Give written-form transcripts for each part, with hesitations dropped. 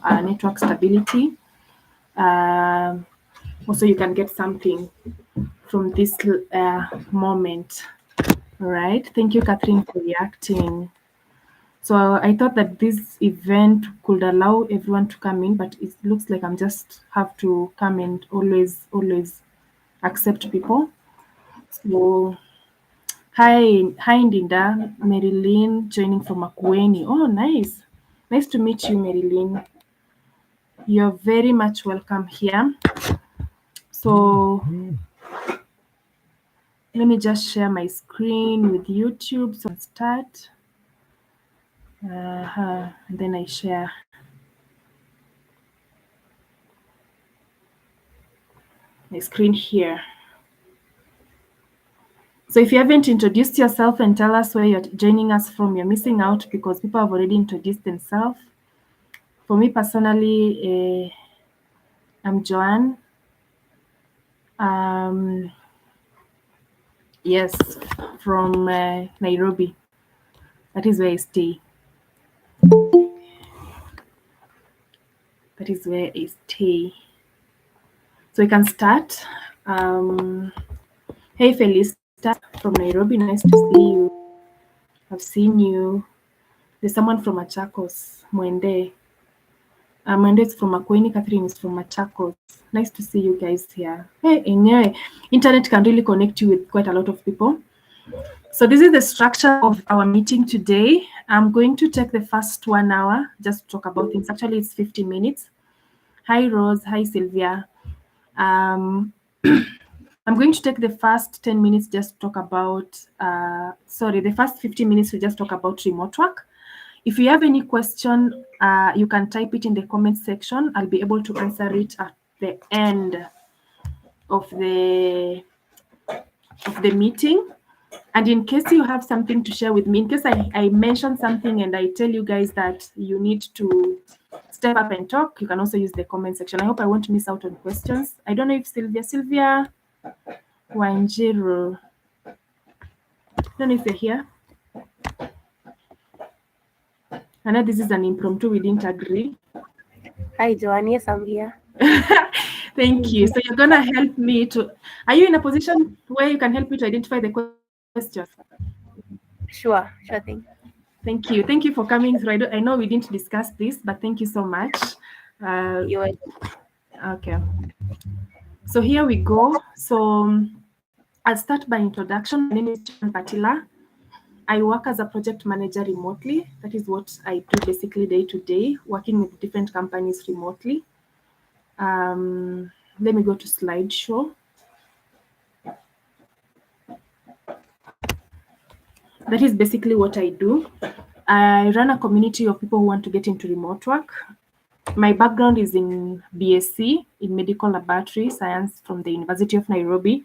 network stability. Also, you can get something from this moment. All right. Thank you, Catherine, for reacting. So I thought that this event could allow everyone to come in, but it looks like I'm just have to come and always accept people. So hi Ndinda, Marilyn joining from Makueni. Oh, nice. Nice to meet you, Marilyn. You're very much welcome here. So let me just share my screen with YouTube. So start. And then I share my screen here. So if you haven't introduced yourself and tell us where you're joining us from, you're missing out because people have already introduced themselves. For me personally, I'm Joanne. Yes, from Nairobi. That is where I stay. That is where I stay. So we can start. Hey, Felista from Nairobi. Nice to see you. I've seen you. There's someone from Machakos, Mwende. Mwende is from Makueni. Catherine is from Machakos. Nice to see you guys here. Hey, anyway, internet can really connect you with quite a lot of people. So this is the structure of our meeting today. I'm going to take the first 1 hour just to talk about things. Actually, it's 50 minutes. Hi, Rose. Hi, Sylvia. I'm going to take the first 10 minutes just to talk about, the first 50 minutes to just talk about remote work. If you have any question, you can type it in the comment section. I'll be able to answer it at the end of the meeting. And in case you have something to share with me, in case I mention something and I tell you guys that you need to step up and talk, you can also use the comment section. I hope I won't miss out on questions. I don't know if Sylvia Wanjiru, I don't know if you're here. I know this is an impromptu, we didn't agree. Hi, Joanne. Yes, I'm here. Thank you. So you're going to help me to, are you in a position where you can help me to identify the questions? Sure thing. Thank you. Thank you for coming through. I know we didn't discuss this, but thank you so much. You're okay. So here we go. So I'll start by introduction. My name is Joanne Patila. I work as a project manager remotely. That is what I do basically day to day, working with different companies remotely. Let me go to slideshow. That is basically what I do. I run a community of people who want to get into remote work. My background is in BSc in medical laboratory science from the University of Nairobi.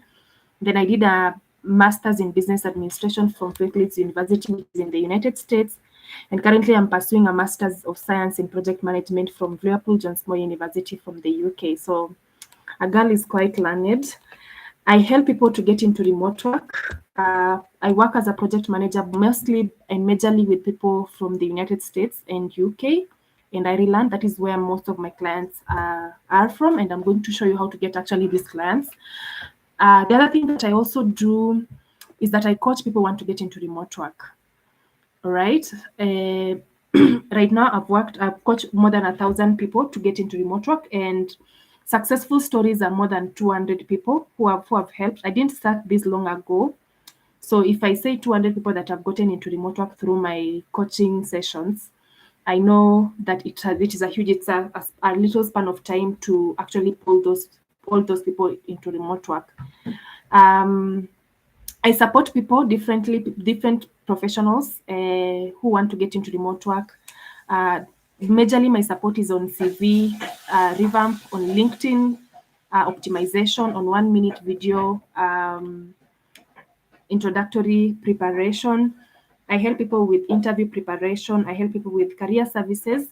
Then I did a master's in business administration from Faith Leeds University, which is in the United States. And currently I'm pursuing a master's of science in project management from Liverpool John Moore University from the UK. So a girl is quite learned. I help people to get into remote work. I work as a project manager mostly and majorly with people from the United States and UK and Ireland. That is where most of my clients are from, and I'm going to show you how to get actually these clients. The other thing that I also do is that I coach people who want to get into remote work. All right. Right now, I've coached more than 1,000 people to get into remote work, and successful stories are more than 200 people who have helped. I didn't start this long ago. So if I say 200 people that have gotten into remote work through my coaching sessions, I know that it is a huge, it's a little span of time to actually pull those people into remote work. I support people different professionals who want to get into remote work. Majorly, my support is on CV revamp, on LinkedIn optimization, on 1-minute video introductory preparation. I help people with interview preparation. I help people with career services.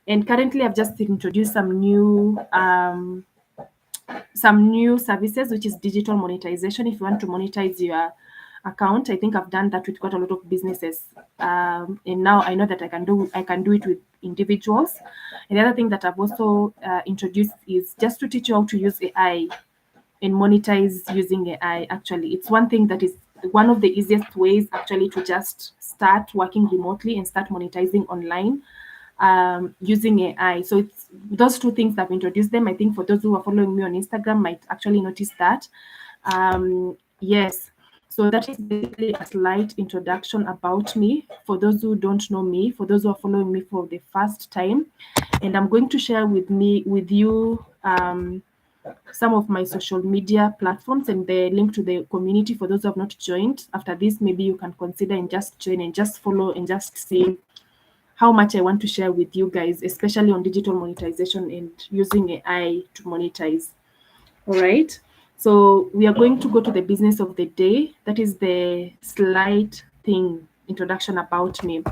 And currently, I've just introduced some new services, which is digital monetization. If you want to monetize your account, I think I've done that with quite a lot of businesses. And now I know that I can do it with individuals. And the other thing that I've also introduced is just to teach you how to use AI and monetize using AI. Actually, it's one thing that is one of the easiest ways actually to just start working remotely and start monetizing online using AI. So it's those two things that I've introduced them. I think for those who are following me on Instagram might actually notice that. Yes. So that is basically a slight introduction about me for those who don't know me, for those who are following me for the first time. And I'm going to share with you some of my social media platforms and the link to the community for those who have not joined. After this, maybe you can consider and just join and just follow and just see how much I want to share with you guys, especially on digital monetization and using AI to monetize. All right. So we are going to go to the business of the day. That is the slight thing introduction about me.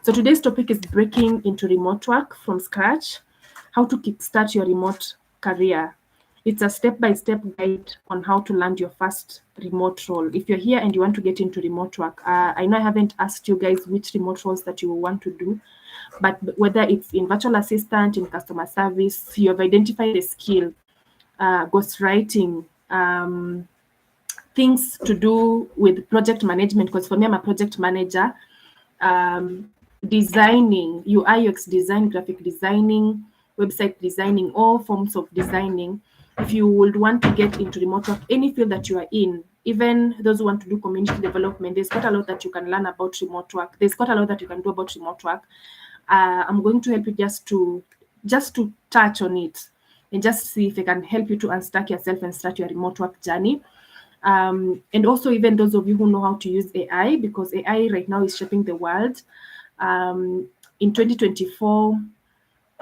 So today's topic is breaking into remote work from scratch, how to kickstart your remote career. It's a step-by-step guide on how to land your first remote role. If you're here and you want to get into remote work, I know I haven't asked you guys which remote roles that you want to do, but whether it's in virtual assistant, in customer service, you have identified a skill, ghostwriting, things to do with project management, because for me, I'm a project manager, designing, UI, UX design, graphic designing, website designing, all forms of designing. If you would want to get into remote work, any field that you are in, even those who want to do community development, there's quite a lot that you can learn about remote work. There's quite a lot that you can do about remote work. I'm going to help you just to touch on it and just see if I can help you to unstuck yourself and start your remote work journey. And also even those of you who know how to use AI, because AI right now is shaping the world. In 2024,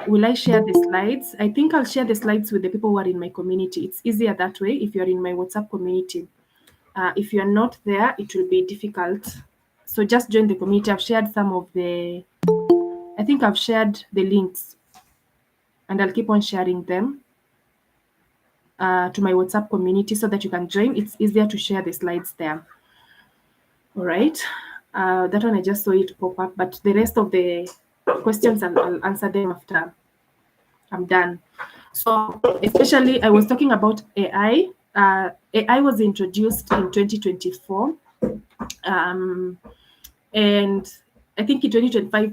will I share the slides? I think I'll share the slides with the people who are in my community. It's easier that way if you're in my WhatsApp community. If you're not there, it will be difficult. So just join the community. I think I've shared the links and I'll keep on sharing them to my WhatsApp community so that you can join. It's easier to share the slides there. All right. That one I just saw it pop up, but the rest of the questions I'll answer them after I'm done. So especially I was talking about AI. AI was introduced in 2024. And I think in 2025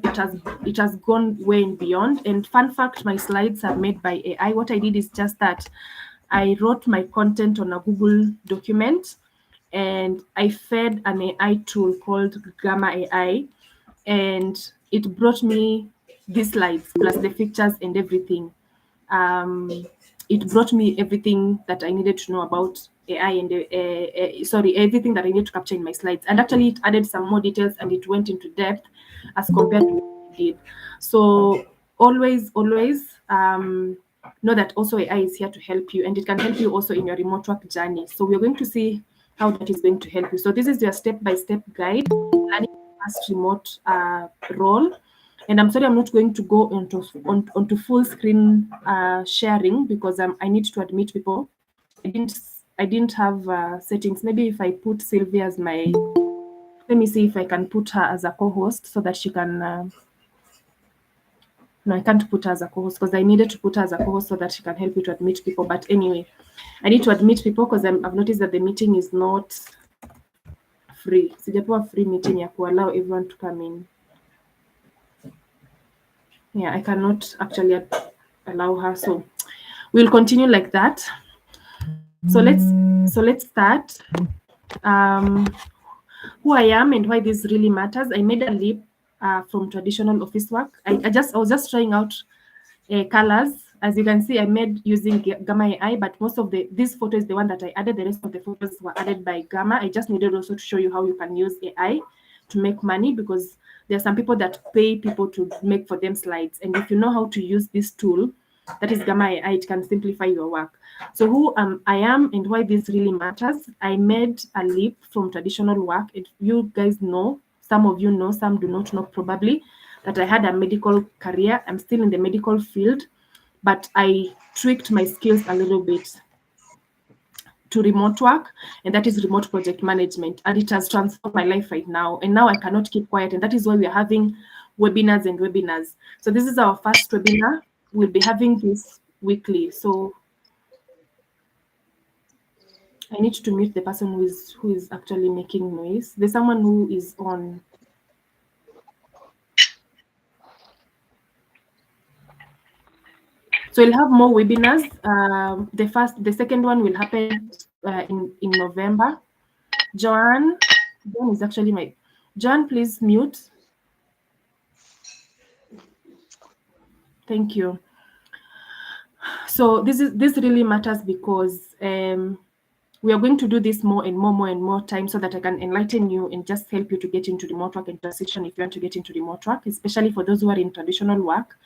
it has gone way and beyond. And fun fact, my slides are made by AI. What I did is just that I wrote my content on a Google document and I fed an AI tool called Gamma AI, and it brought me these slides plus the pictures and everything. It brought me everything that I needed to know about AI and everything that I need to capture in my slides. And actually, it added some more details and it went into depth as compared to what I did. So always know that also AI is here to help you, and it can help you also in your remote work journey. So we're going to see how that is going to help you. So this is your step-by-step guide planning your first remote role. And I'm sorry, I'm not going to go onto full screen sharing because I need to admit people. I didn't have settings. Maybe if I put Sylvia as my, let me see if I can put her as a co-host so that she can. No, I can't put her as a co-host because I needed to put her as a co-host so that she can help you to admit people. But anyway, I need to admit people because I've noticed that the meeting is not free. Sijapewa free meeting ya allow everyone to come in. Yeah, I cannot actually allow her. So we'll continue like that. So let's start. Who I am and why this really matters. I made a leap from traditional office work. I was just trying out colors. As you can see, I made using Gamma AI, but most of this photo is the one that I added. The rest of the photos were added by Gamma. I just needed also to show you how you can use AI to make money, because there are some people that pay people to make for them slides. And if you know how to use this tool, that is Gamma AI, it can simplify your work. So who I am and why this really matters. I made a leap from traditional work. If you guys know, some of you know, some do not know probably, that I had a medical career. I'm still in the medical field, but I tweaked my skills a little bit to remote work, and that is remote project management. And it has transformed my life right now. And now I cannot keep quiet. And that is why we are having webinars and webinars. So this is our first webinar. We'll be having this weekly. So I need to mute the person who is actually making noise. There's someone who is on. So we'll have more webinars. The second one will happen in November. Joanne is actually my. Joanne, please mute. Thank you. So this really matters because we are going to do this more and more time so that I can enlighten you and just help you to get into remote work and transition if you want to get into remote work, especially for those who are in traditional work.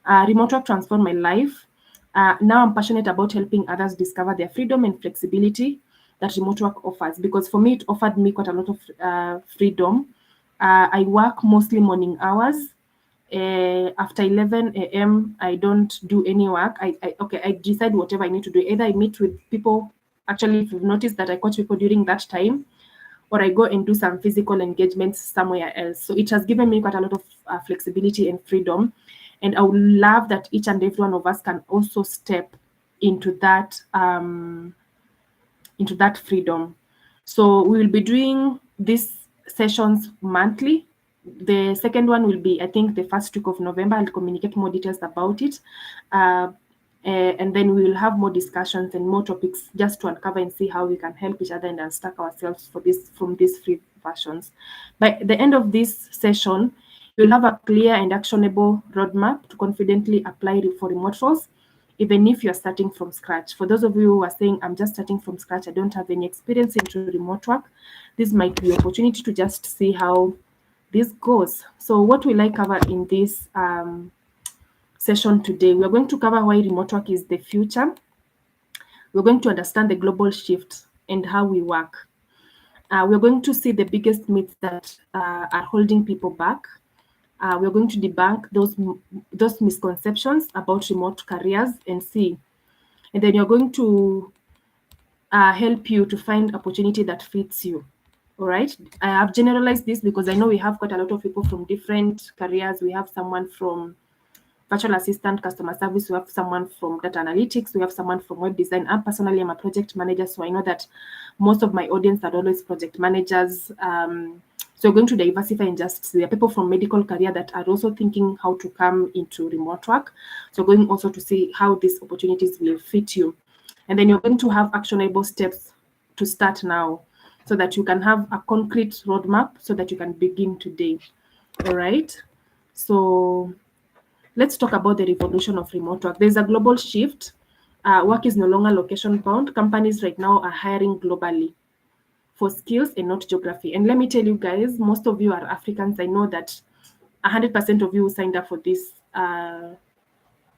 Remote work transformed my life. Now I'm passionate about helping others discover their freedom and flexibility that remote work offers, because for me, it offered me quite a lot of freedom. I work mostly morning hours. After 11 a.m., I don't do any work. I decide whatever I need to do. Either I meet with people. Actually, if you've noticed that I coach people during that time, or I go and do some physical engagements somewhere else. So it has given me quite a lot of flexibility and freedom. And I would love that each and every one of us can also step into that freedom. So we will be doing these sessions monthly. The second one will be, I think, the first week of November. I'll communicate more details about it. And then we will have more discussions and more topics just to uncover and see how we can help each other and unstuck ourselves from these free versions. By the end of this session, you'll have a clear and actionable roadmap to confidently apply for remote roles, even if you're starting from scratch. For those of you who are saying, I'm just starting from scratch, I don't have any experience into remote work, this might be an opportunity to just see how this goes. So what will I cover in this session today? We're going to cover why remote work is the future. We're going to understand the global shift and how we work. We're going to see the biggest myths that are holding people back. We're going to debunk those misconceptions about remote careers and see. And then you're going to help you to find opportunity that fits you. All right. I have generalized this because I know we have quite a lot of people from different careers. We have someone from virtual assistant, customer service. We have someone from data analytics. We have someone from web design. I personally am a project manager, so I know that most of my audience are always project managers. So we're going to diversify and just see. There are people from medical career that are also thinking how to come into remote work. So going also to see how these opportunities will fit you. And then you're going to have actionable steps to start now so that you can have a concrete roadmap so that you can begin today. All right. So let's talk about the revolution of remote work. There's a global shift. Work is no longer location bound. Companies right now are hiring globally for skills and not geography. And let me tell you guys, most of you are Africans. I know that 100% of you who signed up for this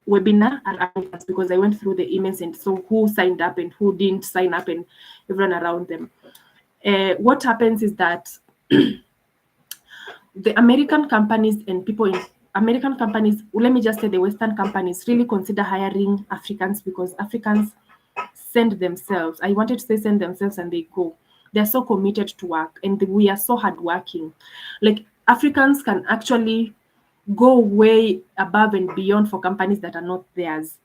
webinar are Africans, because I went through the emails and so who signed up and who didn't sign up and everyone around them. What happens is that the American companies and people in American companies, let me just say the Western companies, really consider hiring Africans because Africans send themselves. I wanted to say send themselves and they go. They're so committed to work and we are so hardworking. Like Africans can actually go way above and beyond for companies that are not theirs.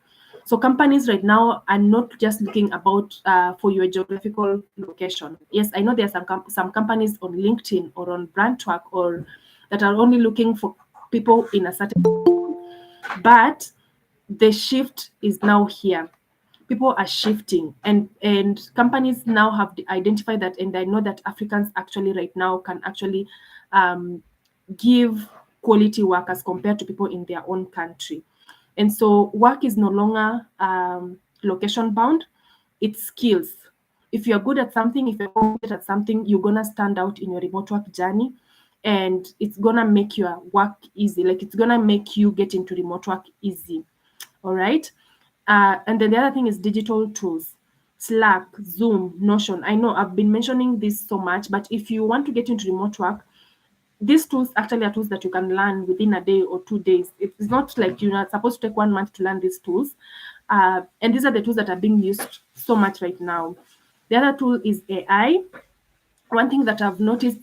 So companies right now are not just looking about for your geographical location. Yes, I know there are some companies on LinkedIn or on Brandtwork or that are only looking for people in a certain, but the shift is now here. People are shifting and companies now have identified that, and I know that Africans actually right now can actually give quality work as compared to people in their own country. And so work is no longer location bound, it's skills. If you're good at something, if you're competent at something, you're gonna stand out in your remote work journey, and it's gonna make your work easy. Like it's gonna make you get into remote work easy. All right. And then the other thing is digital tools. Slack, Zoom, Notion. I know I've been mentioning this so much, but if you want to get into remote work, these tools actually are tools that you can learn within a day or 2 days. It's not like you're not supposed to take 1 month to learn these tools. And these are the tools that are being used so much right now. The other tool is AI. One thing that I've noticed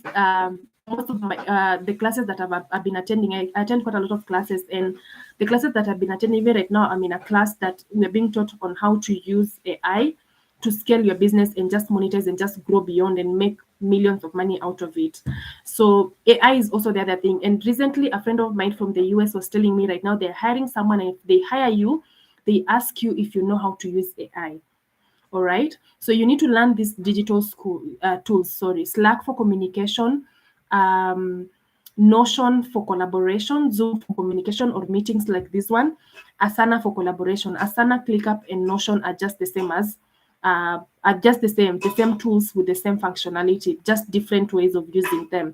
most of my the classes that I've been attending, I attend quite a lot of classes, and the classes that I've been attending even right now, I'm in a class that we're being taught on how to use AI to scale your business and just monetize and just grow beyond and make millions of money out of it. So AI is also the other thing. And recently, a friend of mine from the US was telling me right now they're hiring someone, and if they hire you, they ask you if you know how to use AI. All right. So you need to learn these digital school tools. Sorry, Slack for communication, um, Notion for collaboration, Zoom for communication or meetings like this one, Asana for collaboration. Asana, ClickUp, and Notion are just the same as are just the same tools with the same functionality, just different ways of using them.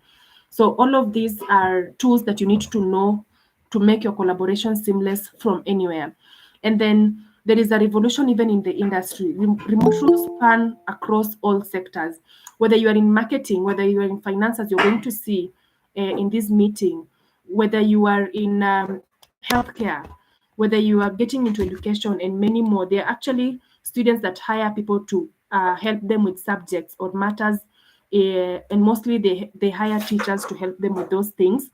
So all of these are tools that you need to know to make your collaboration seamless from anywhere. And then there is a revolution even in the industry. Remote roles span across all sectors. Whether you are in marketing, whether you are in finances, you're going to see in this meeting, whether you are in healthcare, whether you are getting into education and many more. There are actually students that hire people to help them with subjects or matters, and mostly they hire teachers to help them with those things,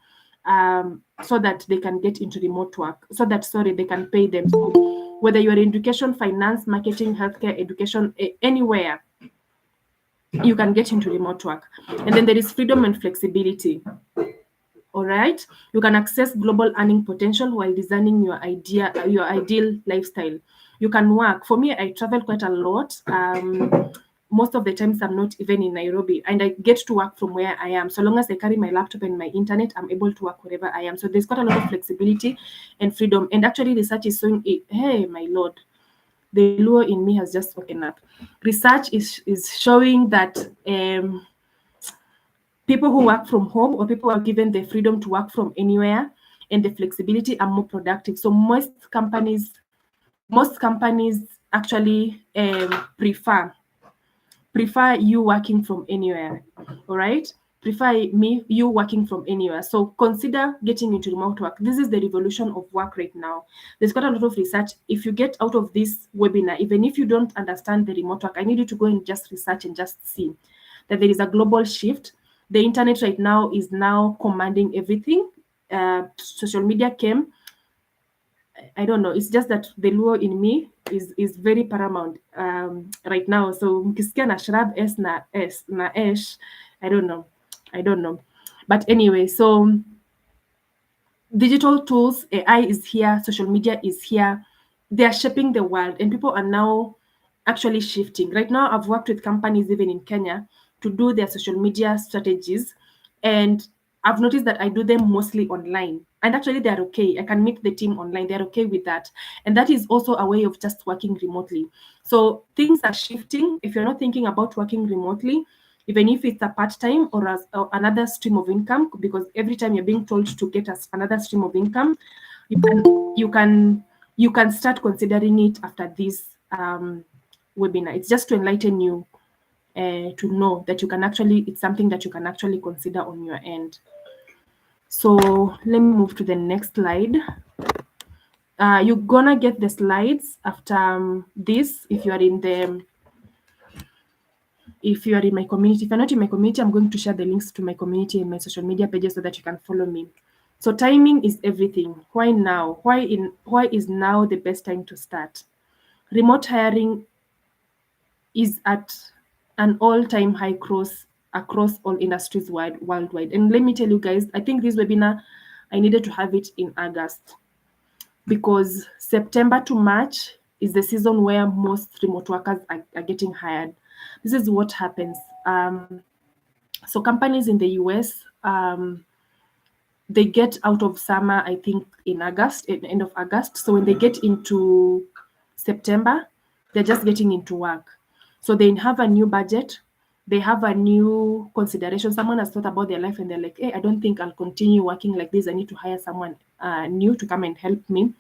so that they can get into remote work, so that, sorry, they can pay them. So whether you're in education, finance, marketing, healthcare, education, anywhere, you can get into remote work. And then there is freedom and flexibility. All right, you can access global earning potential while designing your ideal lifestyle. You can work. For me, I travel quite a lot. Most of the times I'm not even in Nairobi, and I get to work from where I am. So long as I carry my laptop and my internet, I'm able to work wherever I am. So there's quite a lot of flexibility and freedom. And actually, research is showing it. Hey, my lord, the lure in me has just woken up. Research is showing that people who work from home, or people who are given the freedom to work from anywhere and the flexibility, are more productive. So most companies actually prefer you working from anywhere. All right, prefer you working from anywhere. So consider getting into remote work. This is the revolution of work right now. There's got a lot of research. If you get out of this webinar, even if you don't understand the remote work, I need you to go and just research and just see that there is a global shift. The internet right now is now commanding everything. Social media came. I don't know. It's just that the lure in me is very paramount right now. So mkisikia na shrub s na esh, I don't know. But anyway, so digital tools, AI is here, social media is here. They are shaping the world, and people are now actually shifting. Right now, I've worked with companies even in Kenya to do their social media strategies, and I've noticed that I do them mostly online. And actually, they're okay. I can meet the team online. They're okay with that. And that is also a way of just working remotely. So things are shifting. If you're not thinking about working remotely, even if it's a part-time or as or another stream of income, because every time you're being told to get us another stream of income, you can start considering it after this webinar. It's just to enlighten you, to know that it's something that you can actually consider on your end. So let me move to the next slide. You're gonna get the slides after this if you are in my community. If you're not in my community, I'm going to share the links to my community and my social media pages so that you can follow me. So timing is everything. Why now? Why is now the best time to start? Remote hiring is at an all-time high across all industries worldwide. And let me tell you guys, I think this webinar, I needed to have it in August, because September to March is the season where most remote workers are getting hired. This is what happens. So companies in the US, they get out of summer, I think, in August, at the end of August. So when they get into September, they're just getting into work. So they have a new budget, they have a new consideration. Someone has thought about their life and they're like, hey, I don't think I'll continue working like this. I need to hire someone new to come and help me.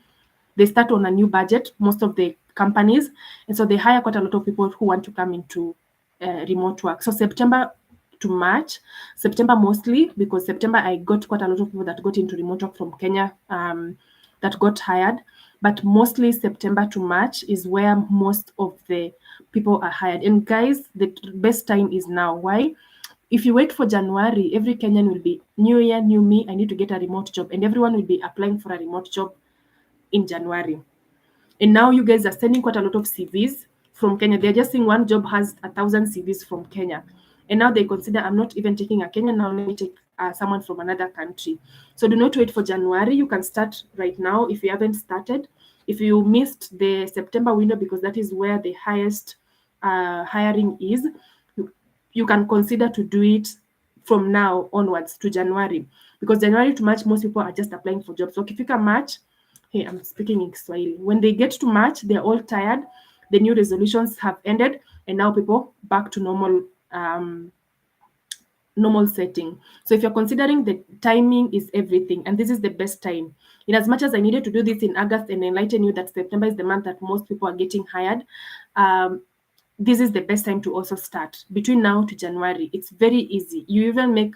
They start on a new budget, most of the companies, and so they hire quite a lot of people who want to come into remote work. So September to March, September mostly, because September I got quite a lot of people that got into remote work from Kenya, that got hired. But mostly September to March is where most of the people are hired. And guys, the best time is now. Why? If you wait for January, every Kenyan will be new year, new me, I need to get a remote job, and everyone will be applying for a remote job in January. And now you guys are sending quite a lot of CVs from Kenya. They're just saying one job has 1,000 CVs from Kenya. And now they consider I'm not even taking a Kenyan, now let me take someone from another country. So do not wait for January. You can start right now if you haven't started. If you missed the September window, because that is where the highest hiring is, you can consider to do it from now onwards to January. Because January to March, most people are just applying for jobs. So ukifika March, hey, I'm speaking in Swahili. When they get to March, they're all tired. The new resolutions have ended, and now people back to normal setting. So if you're considering the timing is everything, and this is the best time. In as much as I needed to do this in August and enlighten you that September is the month that most people are getting hired, this is the best time to also start between now to January. It's very easy. You even make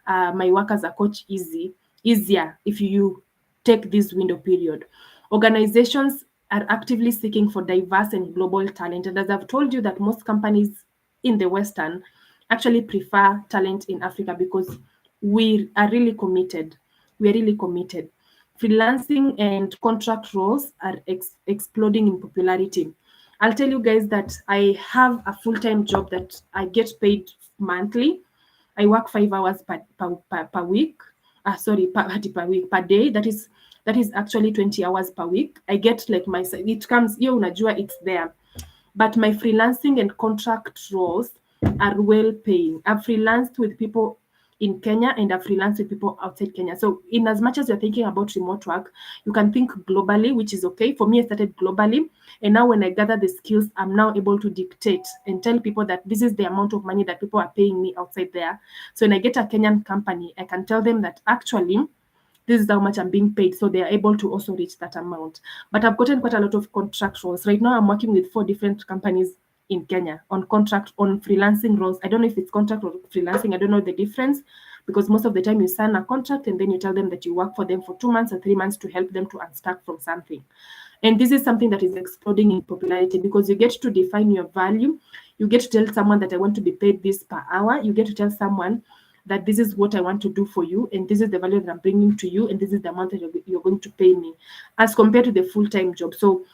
my work as a coach easier if you take this window period. Organizations are actively seeking for diverse and global talent. And as I've told you that most companies in the Western actually prefer talent in Africa because we are really committed. We are really committed. Freelancing and contract roles are exploding in popularity. I'll tell you guys that I have a full-time job that I get paid monthly. I work 5 hours per week. Sorry, per week, per day. That is actually 20 hours per week. I get like it comes, unajua it's there. But my freelancing and contract roles are well paying. I've freelanced with people in Kenya and I've freelanced with people outside Kenya. So in as much as you're thinking about remote work, you can think globally, which is okay. For me, I started globally. And now when I gather the skills, I'm now able to dictate and tell people that this is the amount of money that people are paying me outside there. So when I get a Kenyan company, I can tell them that actually this is how much I'm being paid. So they are able to also reach that amount. But I've gotten quite a lot of contract roles. Right now, I'm working with 4 different companies in Kenya on contract, on freelancing roles. I don't know if it's contract or freelancing. I don't know the difference because most of the time you sign a contract and then you tell them that you work for them for 2 months or 3 months to help them to unstuck from something. And this is something that is exploding in popularity because you get to define your value. You get to tell someone that I want to be paid this per hour. You get to tell someone that this is what I want to do for you, and this is the value that I'm bringing to you, and this is the amount that you're going to pay me, as compared to the full-time job. So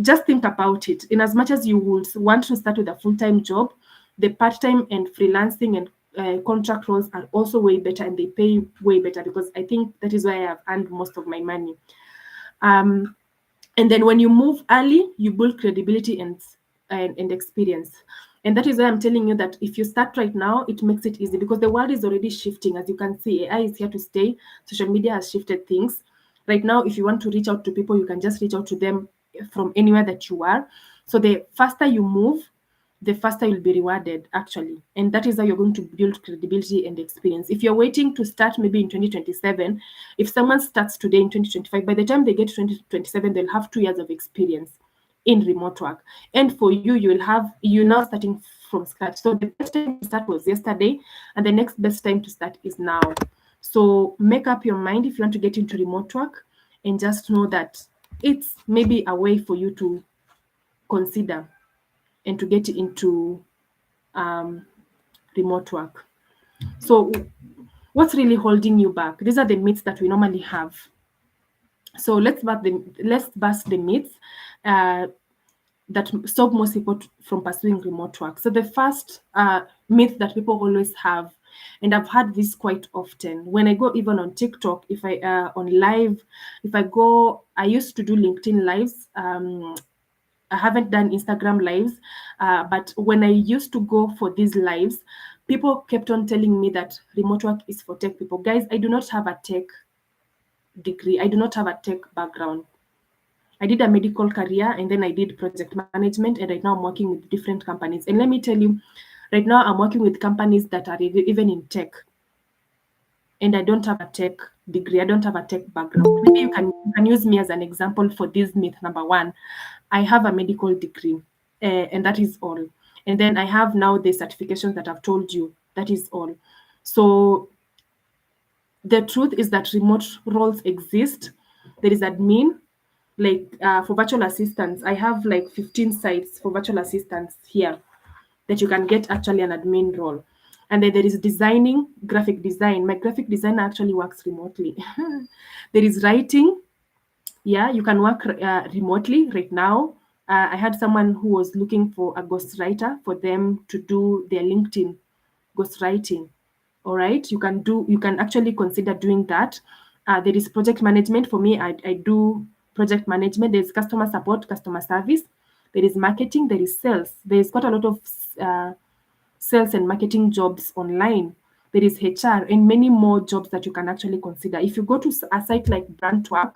just think about it. In as much as you would want to start with a full-time job, the part-time and freelancing and contract roles are also way better, and they pay way better because I think that is where I have earned most of my money. And then when you move early, you build credibility and experience. And that is why I'm telling you that if you start right now, it makes it easy because the world is already shifting. As you can see, AI is here to stay. Social media has shifted things. Right now, if you want to reach out to people, you can just reach out to them from anywhere that you are. So the faster you move, the faster you'll be rewarded, actually. And that is how you're going to build credibility and experience. If you're waiting to start maybe in 2027, if someone starts today in 2025, by the time they get to 2027, they'll have 2 years of experience in remote work. And for you, you're now starting from scratch. So the best time to start was yesterday, and the next best time to start is now. So make up your mind if you want to get into remote work, and just know that it's maybe a way for you to consider and to get into remote work. So what's really holding you back? These are the myths that we normally have. So let's bust the myths that stop most people from pursuing remote work. So the first myth that people always have, and I've had this quite often when I go even on TikTok, if I on live, I used to do LinkedIn lives. I haven't done Instagram lives, but when I used to go for these lives, people kept on telling me that remote work is for tech people. Guys, I do not have a tech degree. I do not have a tech background. I did a medical career and then I did project management, and right now I'm working with different companies. And let me tell you, right now I'm working with companies that are even in tech, and I don't have a tech degree. I don't have a tech background. Maybe you can use me as an example for this myth number one. I have a medical degree, and that is all. And then I have now the certifications that I've told you. That is all. So the truth is that remote roles exist. There is admin, like for virtual assistants. I have like 15 sites for virtual assistants here that you can get actually an admin role. And then there is designing, graphic design. My graphic designer actually works remotely. There is writing. Yeah, you can work remotely right now. I had someone who was looking for a ghostwriter for them to do their LinkedIn ghostwriting. All right, you can actually consider doing that. There is project management. For me, I do project management. There's customer support, customer service. There is marketing. There is sales. There's quite a lot of uh, sales and marketing jobs online. There is HR and many more jobs that you can actually consider. If you go to a site like Brandtwork,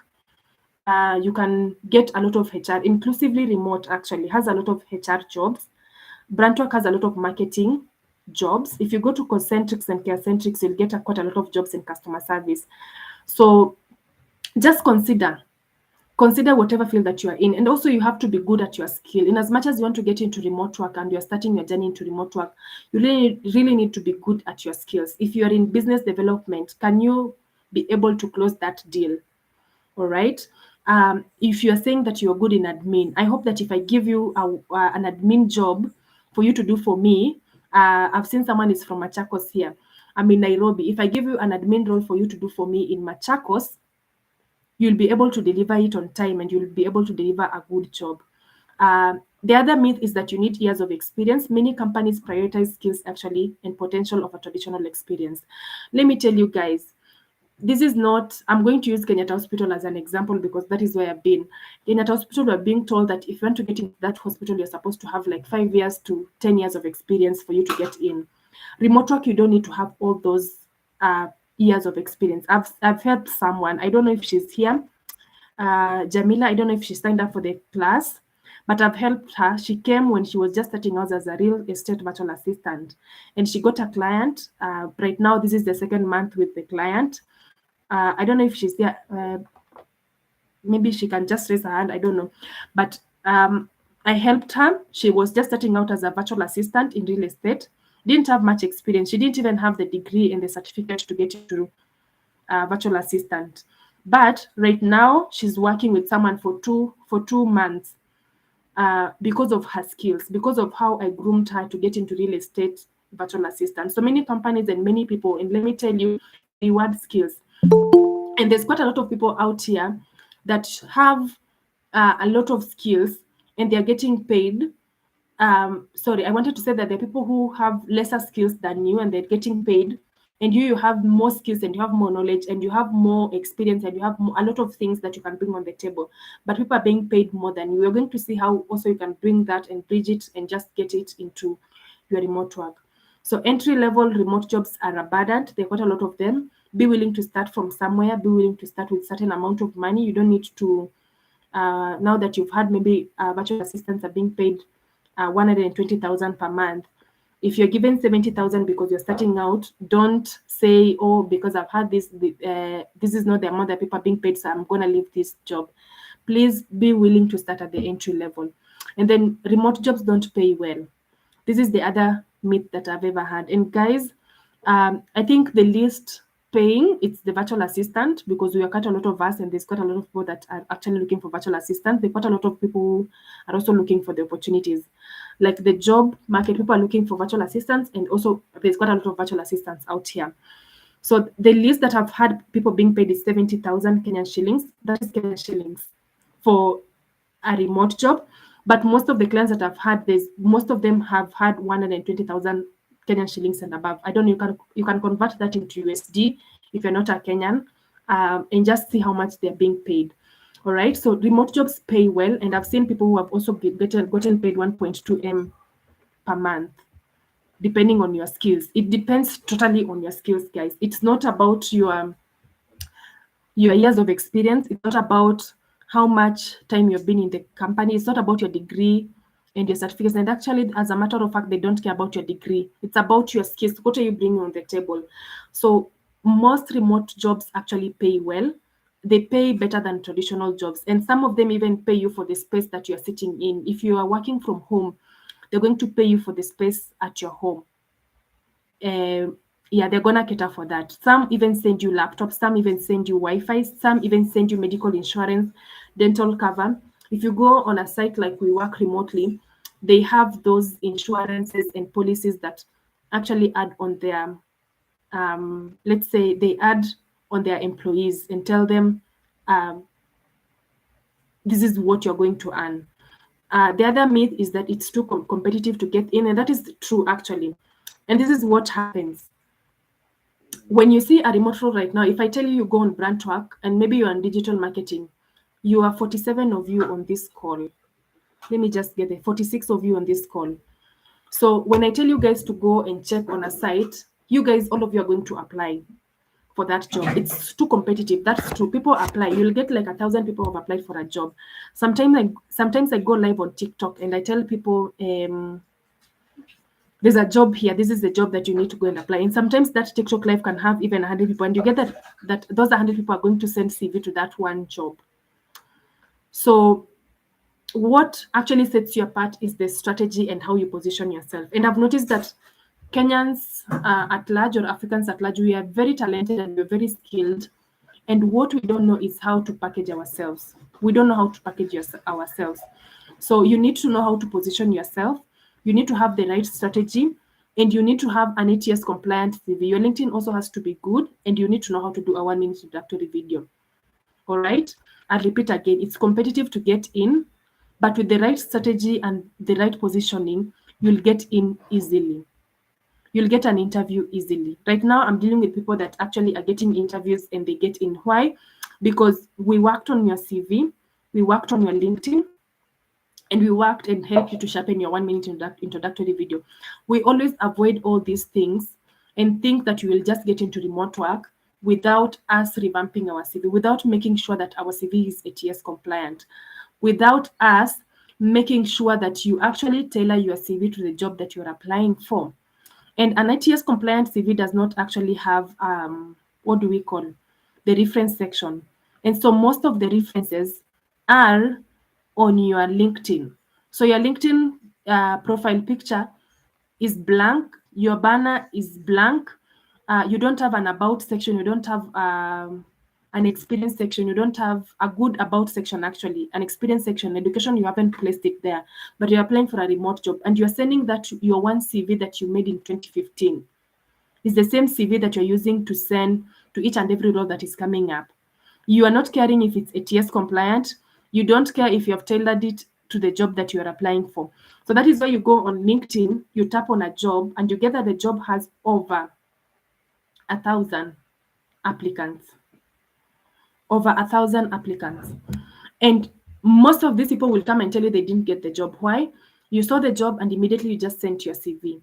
you can get a lot of HR. Inclusively Remote actually has a lot of HR jobs. Brandtwork has a lot of marketing jobs. If you go to Concentrics and Carecentrics, you'll get quite a lot of jobs in customer service. So just consider whatever field that you are in, and also you have to be good at your skill. In as much as you want to get into remote work and you're starting your journey into remote work, you really need to be good at your skills. If you are in business development, can you be able to close that deal? All right. If you're saying that you're good in admin, I hope that if I give you an admin job for you to do for me, I've seen someone is from Machakos here. I'm in Nairobi. If I give you an admin role for you to do for me in Machakos, you'll be able to deliver it on time and you'll be able to deliver a good job. The other myth is that you need years of experience. Many companies prioritize skills actually and potential of a traditional experience. Let me tell you guys, this is not, I'm going to use Kenyatta Hospital as an example because that is where I've been. Kenyatta Hospital, we're being told that if you want to get into that hospital, you're supposed to have like 5 years to 10 years of experience for you to get in. Remote work, you don't need to have all those uh, years of experience. I've heard someone, I don't know if she's here, Jamila, I don't know if she signed up for the class, but I've helped her. She came when she was just starting out as a real estate virtual assistant, and she got a client. Right now, this is the second month with the client. I don't know if she's there. Maybe she can just raise her hand. I don't know. But I helped her. She was just starting out as a virtual assistant in real estate. Didn't have much experience. She didn't even have the degree and the certificate to get into virtual assistant. But right now, she's working with someone for 2 months because of her skills, because of how I groomed her to get into real estate virtual assistant. So many companies and many people, and let me tell you, they reward skills. And there's quite a lot of people out here that have a lot of skills and they're getting paid. Sorry, I wanted to say that there are people who have lesser skills than you and they're getting paid, and you have more skills and you have more knowledge and you have more experience and you have a lot of things that you can bring on the table, but people are being paid more than you. We're going to see how also you can bring that and bridge it and just get it into your remote work. So entry level remote jobs are abundant. There are quite a lot of them. Be willing to start from somewhere. Be willing to start with certain amount of money. You don't need to, now that you've had maybe virtual assistants are being paid 120,000 per month. If you're given 70,000 because you're starting out, don't say, oh, because I've had this, this is not the amount that people are being paid, so I'm going to leave this job. Please be willing to start at the entry level. And then remote jobs don't pay well. This is the other myth that I've ever had. And guys, I think the least paying it's the virtual assistant, because we are quite a lot of us and there's quite a lot of people that are actually looking for virtual assistants. There's quite a lot of people who are also looking for the opportunities. Like the job market, people are looking for virtual assistants, and also there's quite a lot of virtual assistants out here. So the least that I've had people being paid is 70,000 Kenyan shillings. That is Kenyan shillings for a remote job. But most of the clients that I've had, most of them have had 120,000 Kenyan shillings and above. I don't know, you can convert that into USD if you're not a Kenyan, and just see how much they're being paid. All right. So remote jobs pay well, and I've seen people who have also gotten paid 1.2 M per month, depending on your skills. It depends totally on your skills, guys. It's not about your years of experience. It's not about how much time you've been in the company. It's not about your degree and your certificates. And actually, as a matter of fact, they don't care about your degree. It's about your skills. What are you bringing on the table? So most remote jobs actually pay well. They pay better than traditional jobs. And some of them even pay you for the space that you're sitting in. If you are working from home, they're going to pay you for the space at your home. Yeah, they're gonna cater for that. Some even send you laptops, some even send you Wi-Fi, some even send you medical insurance, dental cover. If you go on a site like We Work Remotely, they have those insurances and policies that actually add on their, let's say they add on their employees and tell them, this is what you're going to earn. The other myth is that it's too competitive to get in, and that is true actually. And this is what happens. When you see a remote role right now, if I tell you go on brand work and maybe you're on digital marketing, you are 47 of you on this call. Let me just get there, 46 of you on this call. So when I tell you guys to go and check on a site, you guys, all of you are going to apply for that job. It's too competitive. That's true. People apply. You'll get like 1,000 people have applied for a job. Sometimes I go live on TikTok and I tell people, there's a job here. This is the job that you need to go and apply. And sometimes that TikTok live can have even 100 people, and you get that those 100 people are going to send CV to that one job. So what actually sets you apart is the strategy and how you position yourself. And I've noticed that Kenyans at large, or Africans at large, we are very talented and we're very skilled. And what we don't know is how to package ourselves. We don't know how to package ourselves. So you need to know how to position yourself. You need to have the right strategy, and you need to have an ATS compliant CV. Your LinkedIn also has to be good, and you need to know how to do a 1 minute introductory video. All right. I'll repeat again, it's competitive to get in, but with the right strategy and the right positioning, you'll get in easily. You'll get an interview easily. Right now, I'm dealing with people that actually are getting interviews and they get in. Why? Because we worked on your CV, we worked on your LinkedIn, and we worked and helped you to sharpen your 1 minute introductory video. We always avoid all these things and think that you will just get into remote work without us revamping our CV, without making sure that our CV is ATS compliant, without us making sure that you actually tailor your CV to the job that you're applying for. And an ATS compliant CV does not actually have, what do we call, the reference section. And so most of the references are on your LinkedIn. So your LinkedIn profile picture is blank, your banner is blank, you don't have an about section, you don't have an experience section, you don't have a good about section, actually an experience section. Education, you haven't placed it there, but you're applying for a remote job and you're sending that your one CV that you made in 2015 is the same CV that you're using to send to each and every role that is coming up. You are not caring if it's ATS compliant. You don't care if you have tailored it to the job that you are applying for. So that is why you go on LinkedIn, you tap on a job, and you get that the job has over 1,000 applicants. Over 1,000 applicants. And most of these people will come and tell you they didn't get the job. Why? You saw the job and immediately you just sent your CV.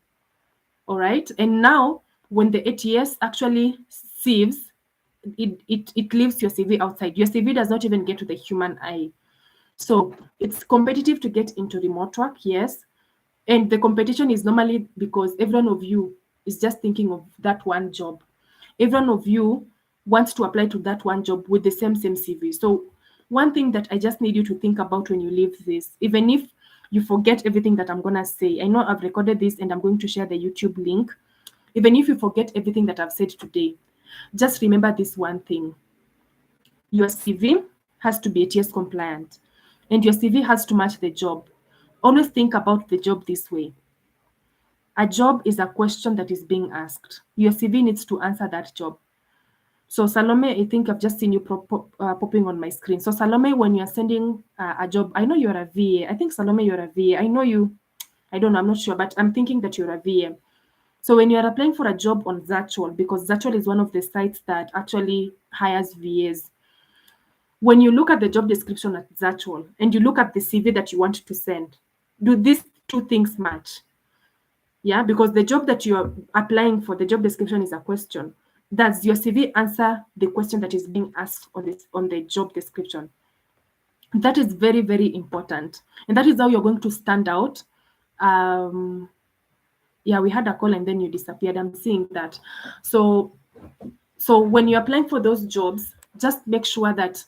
All right. And now when the ATS actually sieves, it leaves your CV outside. Your CV does not even get to the human eye. So it's competitive to get into remote work, yes. And the competition is normally because every one of you is just thinking of that one job. Every one of you wants to apply to that one job with the same CV. So one thing that I just need you to think about when you leave this, even if you forget everything that I'm gonna say, I know I've recorded this and I'm going to share the YouTube link. Even if you forget everything that I've said today, just remember this one thing. Your CV has to be ATS compliant and your CV has to match the job. Always think about the job this way. A job is a question that is being asked. Your CV needs to answer that job. So Salome, I think I've just seen you popping on my screen. So Salome, when you're sending a job, I know you're a VA. I think Salome, you're a VA. I know you, I don't know, I'm not sure, but I'm thinking that you're a VA. So when you're applying for a job on Virtual, because Virtual is one of the sites that actually hires VAs, when you look at the job description at Virtual and you look at the CV that you want to send, do these two things match? Yeah, because the job that you're applying for, the job description is a question. Does your CV answer the question that is being asked on the job description? That is very, very important. And that is how you're going to stand out. Yeah, we had a call and then you disappeared. I'm seeing that. So when you're applying for those jobs, just make sure that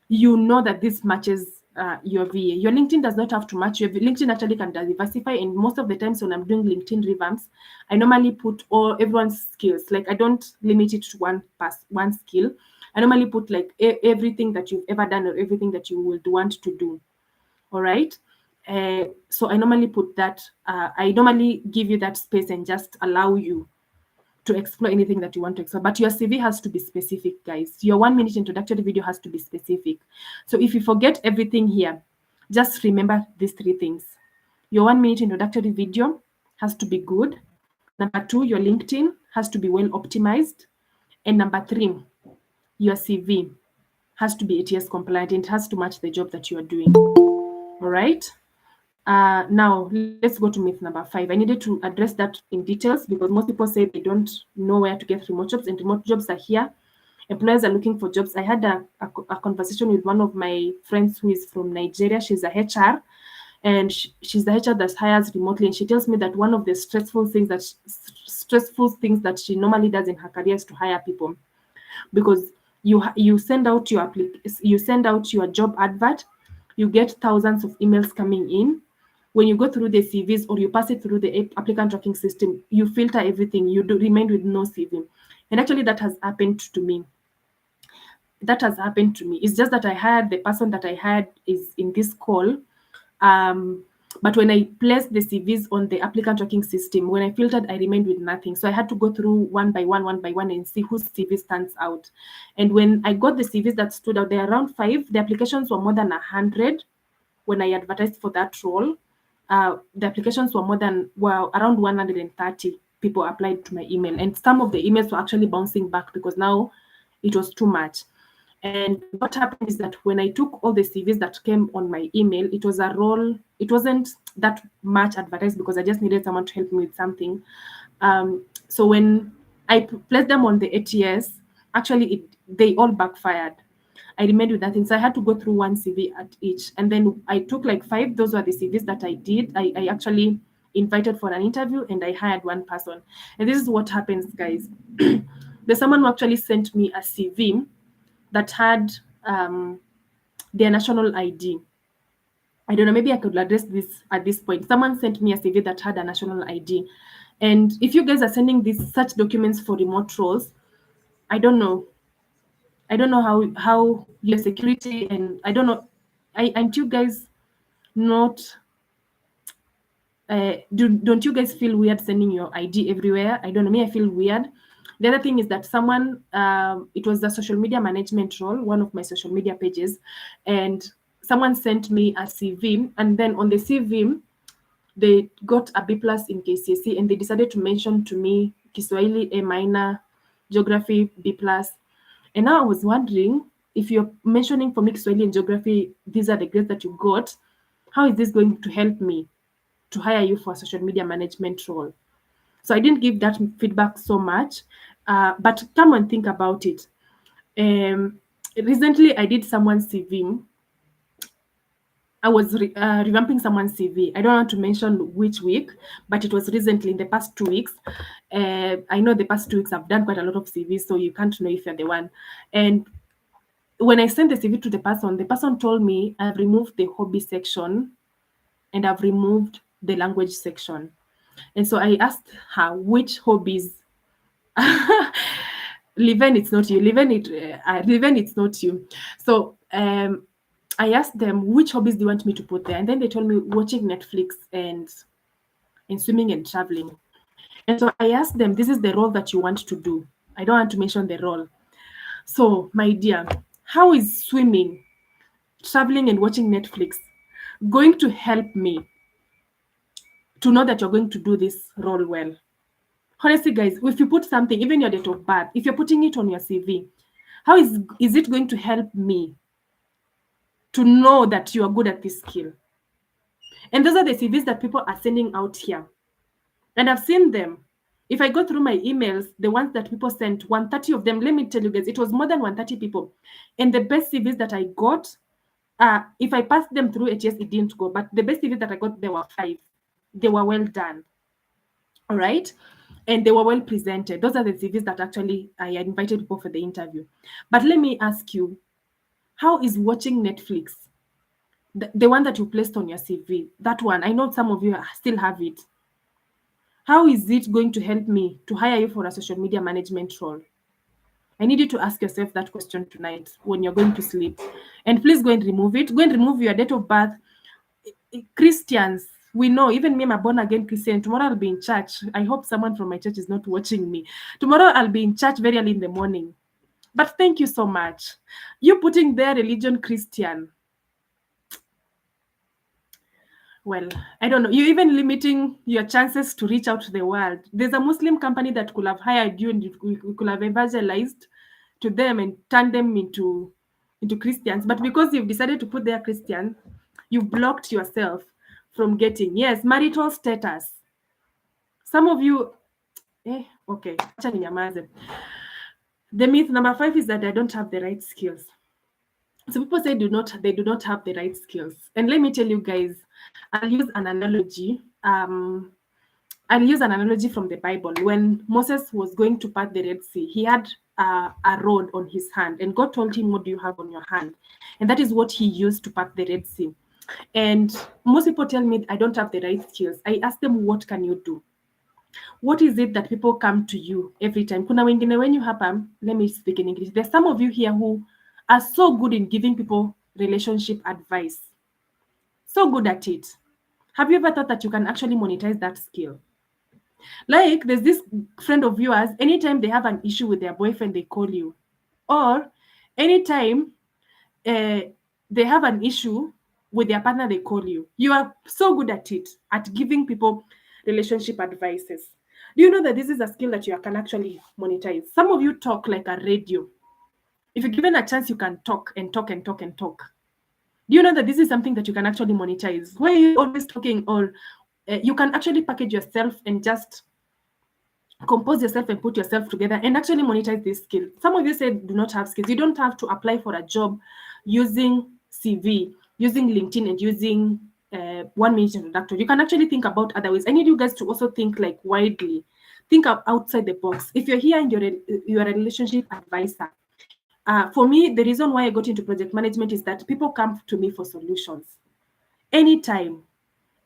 you know that this matches your VA. Your LinkedIn does not have to match. Your LinkedIn actually can diversify. And most of the times when I'm doing LinkedIn revamps, I normally put all everyone's skills. Like I don't limit it to one skill. I normally put like everything that you've ever done or everything that you would want to do. All right. So I normally put that, I normally give you that space and just allow you to explore anything that you want to explore. But your CV has to be specific, guys. Your 1 minute introductory video has to be specific. So if you forget everything here, just remember these 3 things. Your 1 minute introductory video has to be good. Number 2, your LinkedIn has to be well optimized. And number 3, your CV has to be ATS compliant and it has to match the job that you are doing. All right. Now, let's go to myth number 5. I needed to address that in details because most people say they don't know where to get remote jobs, and remote jobs are here. Employers are looking for jobs. I had a conversation with one of my friends who is from Nigeria. She's a HR, and she's the HR that hires remotely. And she tells me that one of the stressful things that she normally does in her career is to hire people, because you send out your job advert, you get thousands of emails coming in. When you go through the CVs or you pass it through the applicant tracking system, you filter everything, you remain with no CV. And actually that has happened to me. It's just that the person that I hired is in this call. But when I placed the CVs on the applicant tracking system, when I filtered, I remained with nothing. So I had to go through one by one, and see whose CV stands out. And when I got the CVs that stood out, there are around 5. The applications were more than 100 when I advertised for that role. The applications were around 130 people applied to my email. And some of the emails were actually bouncing back because now it was too much. And what happened is that when I took all the CVs that came on my email, it wasn't that much advertised because I just needed someone to help me with something. So when I placed them on the ATS, actually they all backfired. I remained with nothing. So I had to go through one CV at each. And then I took like 5. Those were the CVs that I did. I actually invited for an interview and I hired one person. And this is what happens, guys. There's someone who actually sent me a CV that had their national ID. I don't know, maybe I could address this at this point. Someone sent me a CV that had a national ID. And if you guys are sending such documents for remote roles, I don't know. I don't know how your security, and I don't know, aren't you guys not don't you guys feel weird sending your ID everywhere? I don't know, me, I feel weird. The other thing is that someone, it was the social media management role, one of my social media pages, and someone sent me a CV, and then on the CV, they got a B plus in KCSE, and they decided to mention to me Kiswahili A minor, geography B plus. And now I was wondering, if you're mentioning for me Kiswahili and geography, these are the grades that you got, how is this going to help me to hire you for a social media management role? So I didn't give that feedback so much, but come and think about it. Recently, I did someone's CV. I was revamping someone's CV. I don't want to mention which week, but it was recently in the past 2 weeks. I know the past 2 weeks I've done quite a lot of CVs, so you can't know if you're the one. And when I sent the CV to the person told me I've removed the hobby section and I've removed the language section. And so I asked her which hobbies. Liven, it's not you. Liven, it's not you. So I asked them, which hobbies do you want me to put there? And then they told me watching Netflix and swimming and traveling. And so I asked them, this is the role that you want to do. I don't want to mention the role. So, my dear, how is swimming, traveling, and watching Netflix going to help me to know that you're going to do this role well? Honestly, guys, if you put something, even your date of birth, if you're putting it on your CV, how is it going to help me to know that you are good at this skill? And those are the CVs that people are sending out here. And I've seen them. If I go through my emails, the ones that people sent, 130 of them, let me tell you guys, it was more than 130 people. And the best CVs that I got, if I passed them through ATS, it didn't go. But the best CVs that I got, there were 5. They were well done. All right. And they were well presented. Those are the CVs that actually I invited people for the interview. But let me ask you, how is watching Netflix, the one that you placed on your CV, that one, I know some of you still have it. How is it going to help me to hire you for a social media management role? I need you to ask yourself that question tonight when you're going to sleep. And please go and remove it. Go and remove your date of birth. Christians, we know, even me, I'm a born again Christian. Tomorrow I'll be in church. I hope someone from my church is not watching me. Tomorrow I'll be in church very early in the morning. But thank you so much. You putting their religion Christian. Well, I don't know. You're even limiting your chances to reach out to the world. There's a Muslim company that could have hired you and we could have evangelized to them and turned them into Christians. But because you've decided to put their Christian, you've blocked yourself from getting, yes, marital status. Some of you, okay, acha ninyamaze. The myth number 5 is that I don't have the right skills. So people say they do not have the right skills. And let me tell you guys, I'll use an analogy. I'll use an analogy from the Bible. When Moses was going to part the Red Sea, he had a rod on his hand, and God told him, "What do you have on your hand?" And that is what he used to part the Red Sea. And most people tell me I don't have the right skills. I ask them, "What can you do?" What is it that people come to you every time? Kuna wengine when you happen, let me speak in English. There's some of you here who are so good in giving people relationship advice. So good at it. Have you ever thought that you can actually monetize that skill? Like, there's this friend of yours, anytime they have an issue with their boyfriend, they call you. Or anytime uh, they have an issue with their partner, they call you. You are so good at it, at giving people relationship advices. Do you know that this is a skill that you can actually monetize? Some of you talk like a radio. If you're given a chance, you can talk and talk and talk and talk. Do you know that this is something that you can actually monetize? Why are you always talking? Or you can actually package yourself and just compose yourself and put yourself together and actually monetize this skill. Some of you said do not have skills. You don't have to apply for a job using CV, using LinkedIn, and using 1 minute introductory. You can actually think about other ways. I need you guys to also think like widely, think outside the box. If you're here and you're a relationship advisor, for me, the reason why I got into project management is that people come to me for solutions anytime.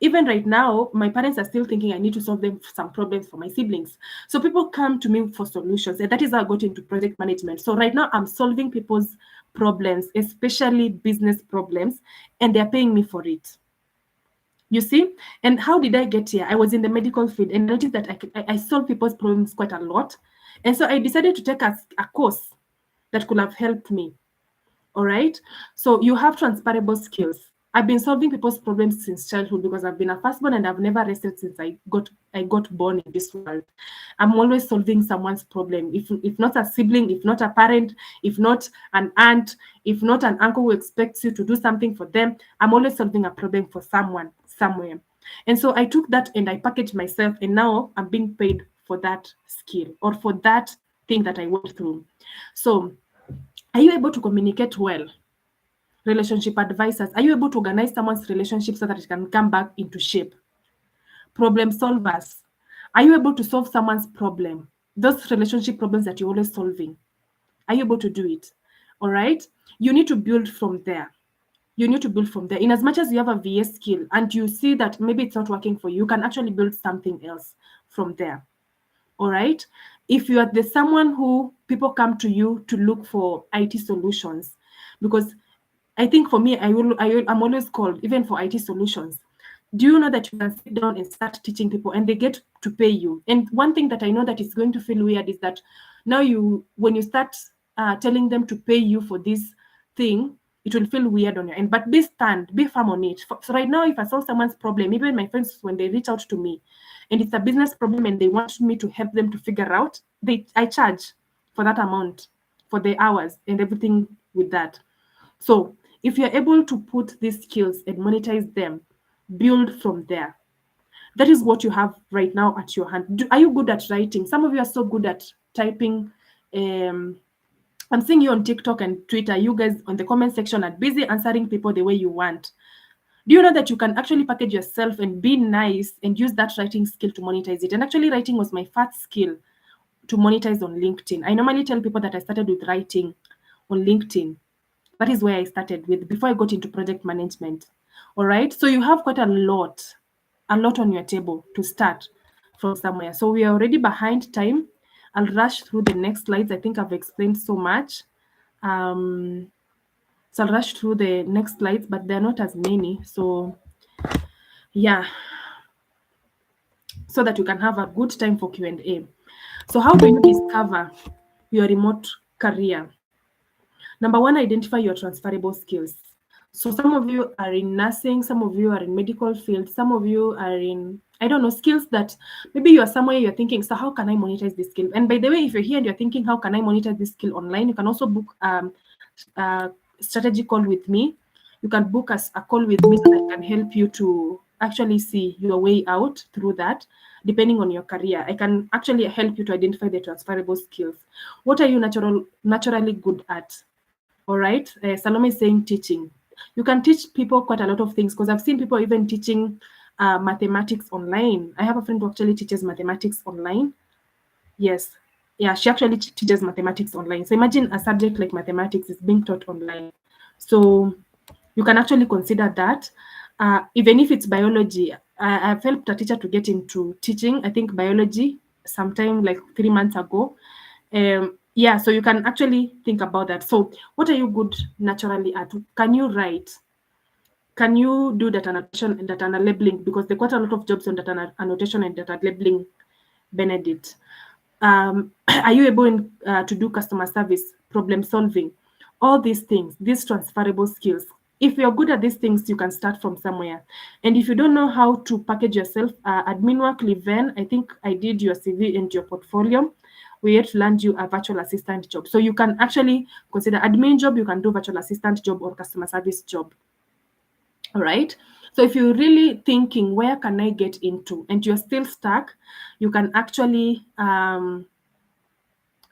Even right now, my parents are still thinking I need to solve them some problems for my siblings. So people come to me for solutions, and that is how I got into project management. So right now, I'm solving people's problems, especially business problems, and they're paying me for it. You see? And how did I get here? I was in the medical field and noticed that I solve people's problems quite a lot. And so I decided to take a course that could have helped me. All right. So you have transferable skills. I've been solving people's problems since childhood because I've been a firstborn and I've never rested since I got born in this world. I'm always solving someone's problem. If not a sibling, if not a parent, if not an aunt, if not an uncle who expects you to do something for them, I'm always solving a problem for someone somewhere. And so I took that and I packaged myself, and now I'm being paid for that skill or for that thing that I went through. So are you able to communicate well? Relationship advisors, are you able to organize someone's relationship so that it can come back into shape? Problem solvers, are you able to solve someone's problem? Those relationship problems that you're always solving, are you able to do it? All right. You need to build from there. You need to build from there. In as much as you have a VS skill and you see that maybe it's not working for you, you can actually build something else from there. All right. If you are the someone who people come to you to look for IT solutions, because I think for me, I'm always called even for IT solutions. Do you know that you can sit down and start teaching people and they get to pay you? And one thing that I know that is going to feel weird is that now when you start telling them to pay you for this thing, it will feel weird on your end. But be firm on it. So right now, if I solve someone's problem, even my friends, when they reach out to me and it's a business problem and they want me to help them to figure out, I charge for that amount, for the hours and everything with that. So if you're able to put these skills and monetize them, build from there. That is what you have right now at your hand. Are you good at writing? Some of you are so good at typing. I'm seeing you on TikTok and Twitter. You guys on the comment section are busy answering people the way you want. Do you know that you can actually package yourself and be nice and use that writing skill to monetize it? And actually, writing was my first skill to monetize on LinkedIn. I normally tell people that I started with writing on LinkedIn. That is where I started with before I got into project management. All right. So you have quite a lot on your table to start from somewhere. So we are already behind time. I'll rush through the next slides. I think I've explained so much. So I'll rush through the next slides, but they're not as many. So Yeah, so that you can have a good time for Q&A. So how do you discover your remote career? Number one, identify your transferable skills. So some of you are in nursing, some of you are in medical field, some of you are in, I don't know, skills that maybe you are somewhere you're thinking, so how can I monetize this skill? And by the way, if you're here and you're thinking, how can I monetize this skill online, you can also book a strategy call with me. You can book us a call with me so that I can help you to actually see your way out through that, depending on your career. I can actually help you to identify the transferable skills. What are you naturally good at? All right. Salome is saying teaching. You can teach people quite a lot of things because I've seen people even teaching mathematics online. I have a friend who actually teaches mathematics online. Yes. Yeah, she actually teaches mathematics online. So imagine a subject like mathematics is being taught online. So you can actually consider that. Even if it's biology, I've helped a teacher to get into teaching, I think biology, sometime like 3 months ago. Yeah, so you can actually think about that. So, what are you good naturally at? Can you write? Can you do data annotation and data labeling? Because there are quite a lot of jobs on data annotation and data labeling, Benedict. Are you able to do customer service, problem solving, all these things, these transferable skills? If you're good at these things, you can start from somewhere. And if you don't know how to package yourself, admin work, Liven, I think I did your CV and your portfolio. We had to land you a virtual assistant job. So you can actually consider admin job, you can do virtual assistant job or customer service job. All right. So if you're really thinking, where can I get into, and you're still stuck, you can actually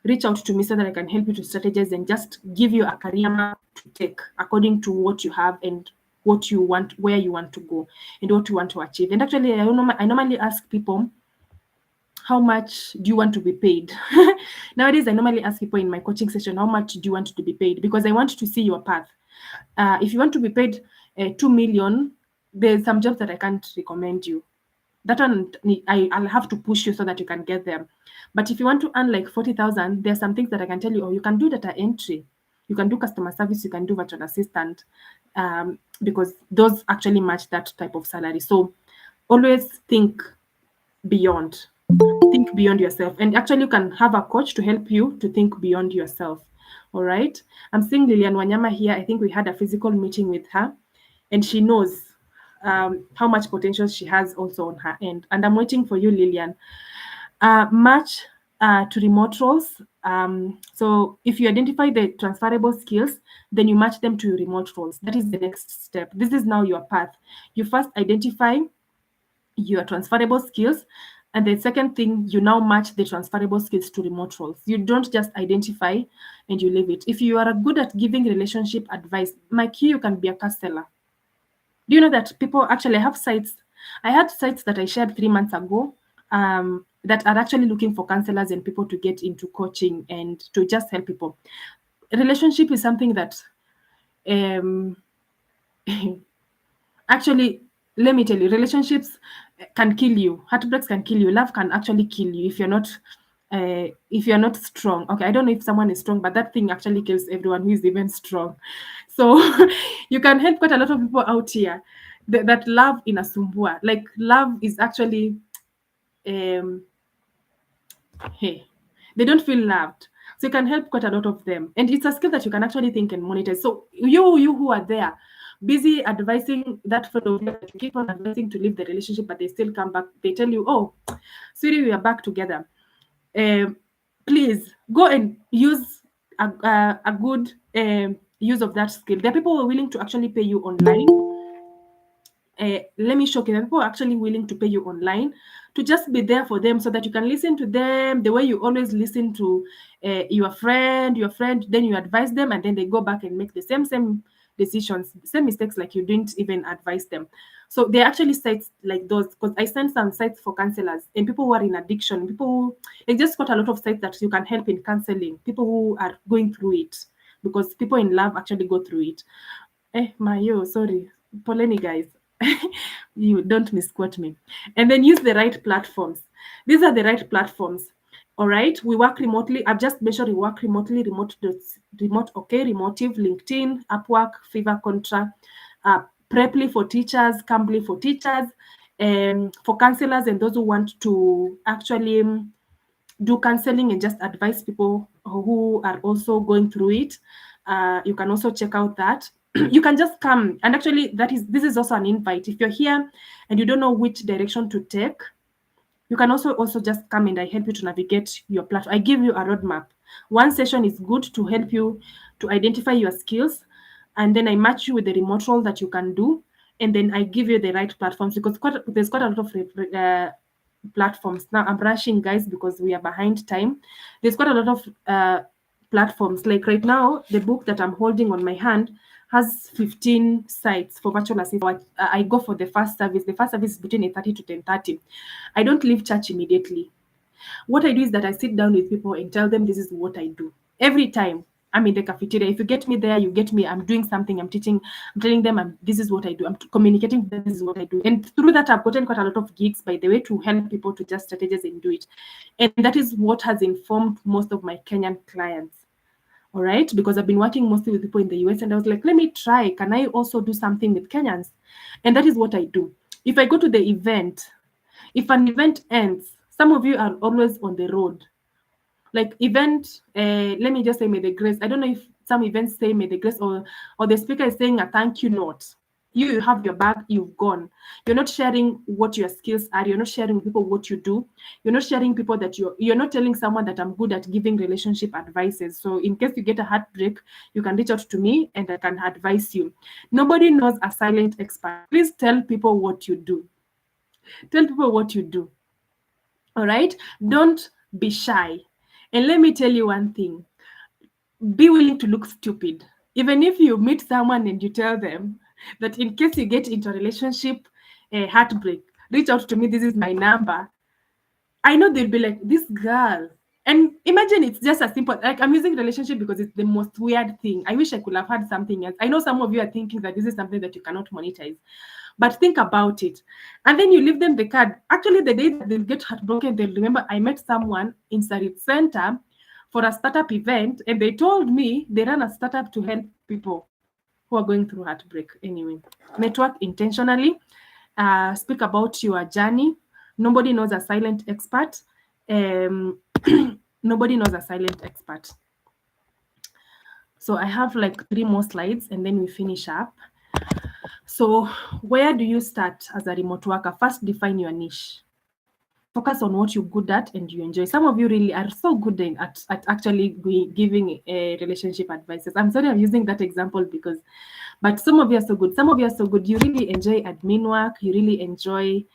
reach out to me so that I can help you to strategize and just give you a career map to take according to what you have and what you want, where you want to go, and what you want to achieve. And actually, I normally ask people, how much do you want to be paid? Nowadays, I normally ask people in my coaching session, how much do you want to be paid? Because I want to see your path. If you want to be paid 2 million, there's some jobs that I can't recommend you. That one, I'll have to push you so that you can get them. But if you want to earn like 40,000, there's some things that I can tell you, oh, you can do data entry, you can do customer service, you can do virtual assistant, because those actually match that type of salary. So always beyond think beyond yourself, and actually you can have a coach to help you to think beyond yourself. All right, I'm seeing Lilian Wanyama here. I think we had a physical meeting with her, and she knows how much potential she has also on her end, and I'm waiting for you, Lilian. Match to remote roles. So if you identify the transferable skills, then you match them to remote roles. That is the next step. This is now your path. You first identify your transferable skills, and the second thing, you now match the transferable skills to remote roles. You don't just identify and you leave it. If you are good at giving relationship advice, like you can be a counselor. Do you know that people actually have sites? I had sites that I shared 3 months ago, that are actually looking for counselors and people to get into coaching and to just help people. Relationship is something that um, actually, let me tell you, relationships can kill you. Heartbreaks can kill you. Love can actually kill you if you're not strong. Okay, I don't know if someone is strong, but that thing actually kills everyone who is even strong. So you can help quite a lot of people out here. That love in a sumbua. Like love is actually um hey, they don't feel loved. So you can help quite a lot of them. And it's a skill that you can actually think and monetize. So you who are there, busy advising that friend of yours that you keep on advising to leave the relationship, but they still come back. They tell you, oh, sweetie, we are back together. Um, please go and use a good use of that skill. There are people who are willing to actually pay you online. Let me shock you. There are people actually willing to pay you online to just be there for them so that you can listen to them the way you always listen to your friend, then you advise them, and then they go back and make the same decisions, same mistakes like you didn't even advise them. So there are actually sites like those, because I sent some sites for counselors and people who are in addiction, people who, it just got a lot of sites that you can help in counseling, people who are going through it, because people in love actually go through it. Mayo, sorry. Poleni, guys. You don't misquote me. And then use the right platforms. These are the right platforms. All right. We work remotely. I've just made sure we work remotely. Remote, okay. Remotive, LinkedIn, Upwork, Fiverr, Contra. Preply for teachers, Cambly for teachers, for counselors and those who want to actually do counseling and just advise people who are also going through it. You can also check out that. You can just come, and actually this is also an invite. If you're here and you don't know which direction to take, you can also just come and I help you to navigate your platform. I give you a roadmap. One session is good to help you to identify your skills, and then I match you with the remote role that you can do, and then I give you the right platforms because there's quite a lot of platforms. Now I'm rushing, guys, because we are behind time. There's quite a lot of platforms. Like right now, the book that I'm holding on my hand has 15 sites for virtual assistants. I go for the first service. The first service is between 8:30 to 10:30. I don't leave church immediately. What I do is that I sit down with people and tell them this is what I do. Every time I'm in the cafeteria, if you get me there, you get me. I'm doing something, I'm teaching, I'm telling them this is what I do. I'm communicating with them, this is what I do. And through that, I've gotten quite a lot of gigs, by the way, to help people to just strategize and do it. And that is what has informed most of my Kenyan clients. All right, because I've been working mostly with people in the US, and I was like, let me try. Can I also do something with Kenyans? And that is what I do. If I go to the event, if an event ends, some of you are always on the road. Like event, let me just say may the grace. I don't know if some events say may the grace, or the speaker is saying a thank you note. You have your bag, you've gone. You're not sharing what your skills are. You're not sharing with people what you do. You're not sharing people that you're not telling someone that I'm good at giving relationship advices. So in case you get a heartbreak, you can reach out to me and I can advise you. Nobody knows a silent expert. Please tell people what you do. Tell people what you do. All right? Don't be shy. And let me tell you one thing, be willing to look stupid. Even if you meet someone and you tell them that in case you get into a relationship, a heartbreak, reach out to me, this is my number. I know they'll be like, this girl. And imagine it's just a simple, like I'm using relationship because it's the most weird thing. I wish I could have had something else. I know some of you are thinking that this is something that you cannot monetize, but think about it. And then you leave them the card. Actually, the day that they'll get heartbroken, they'll remember I met someone in Sarit Center for a startup event, and they told me they run a startup to help people who are going through heartbreak. Anyway, network intentionally, speak about your journey. Nobody knows a silent expert. Um, nobody knows a silent expert. So I have like 3 more slides and then we finish up. So where do you start as a remote worker? First, define your niche. Focus on what you're good at and you enjoy. Some of you really are so good at actually giving relationship advices. I'm sorry I'm using that example because, but some of you are so good. Some of you are so good. You really enjoy admin work. You really enjoy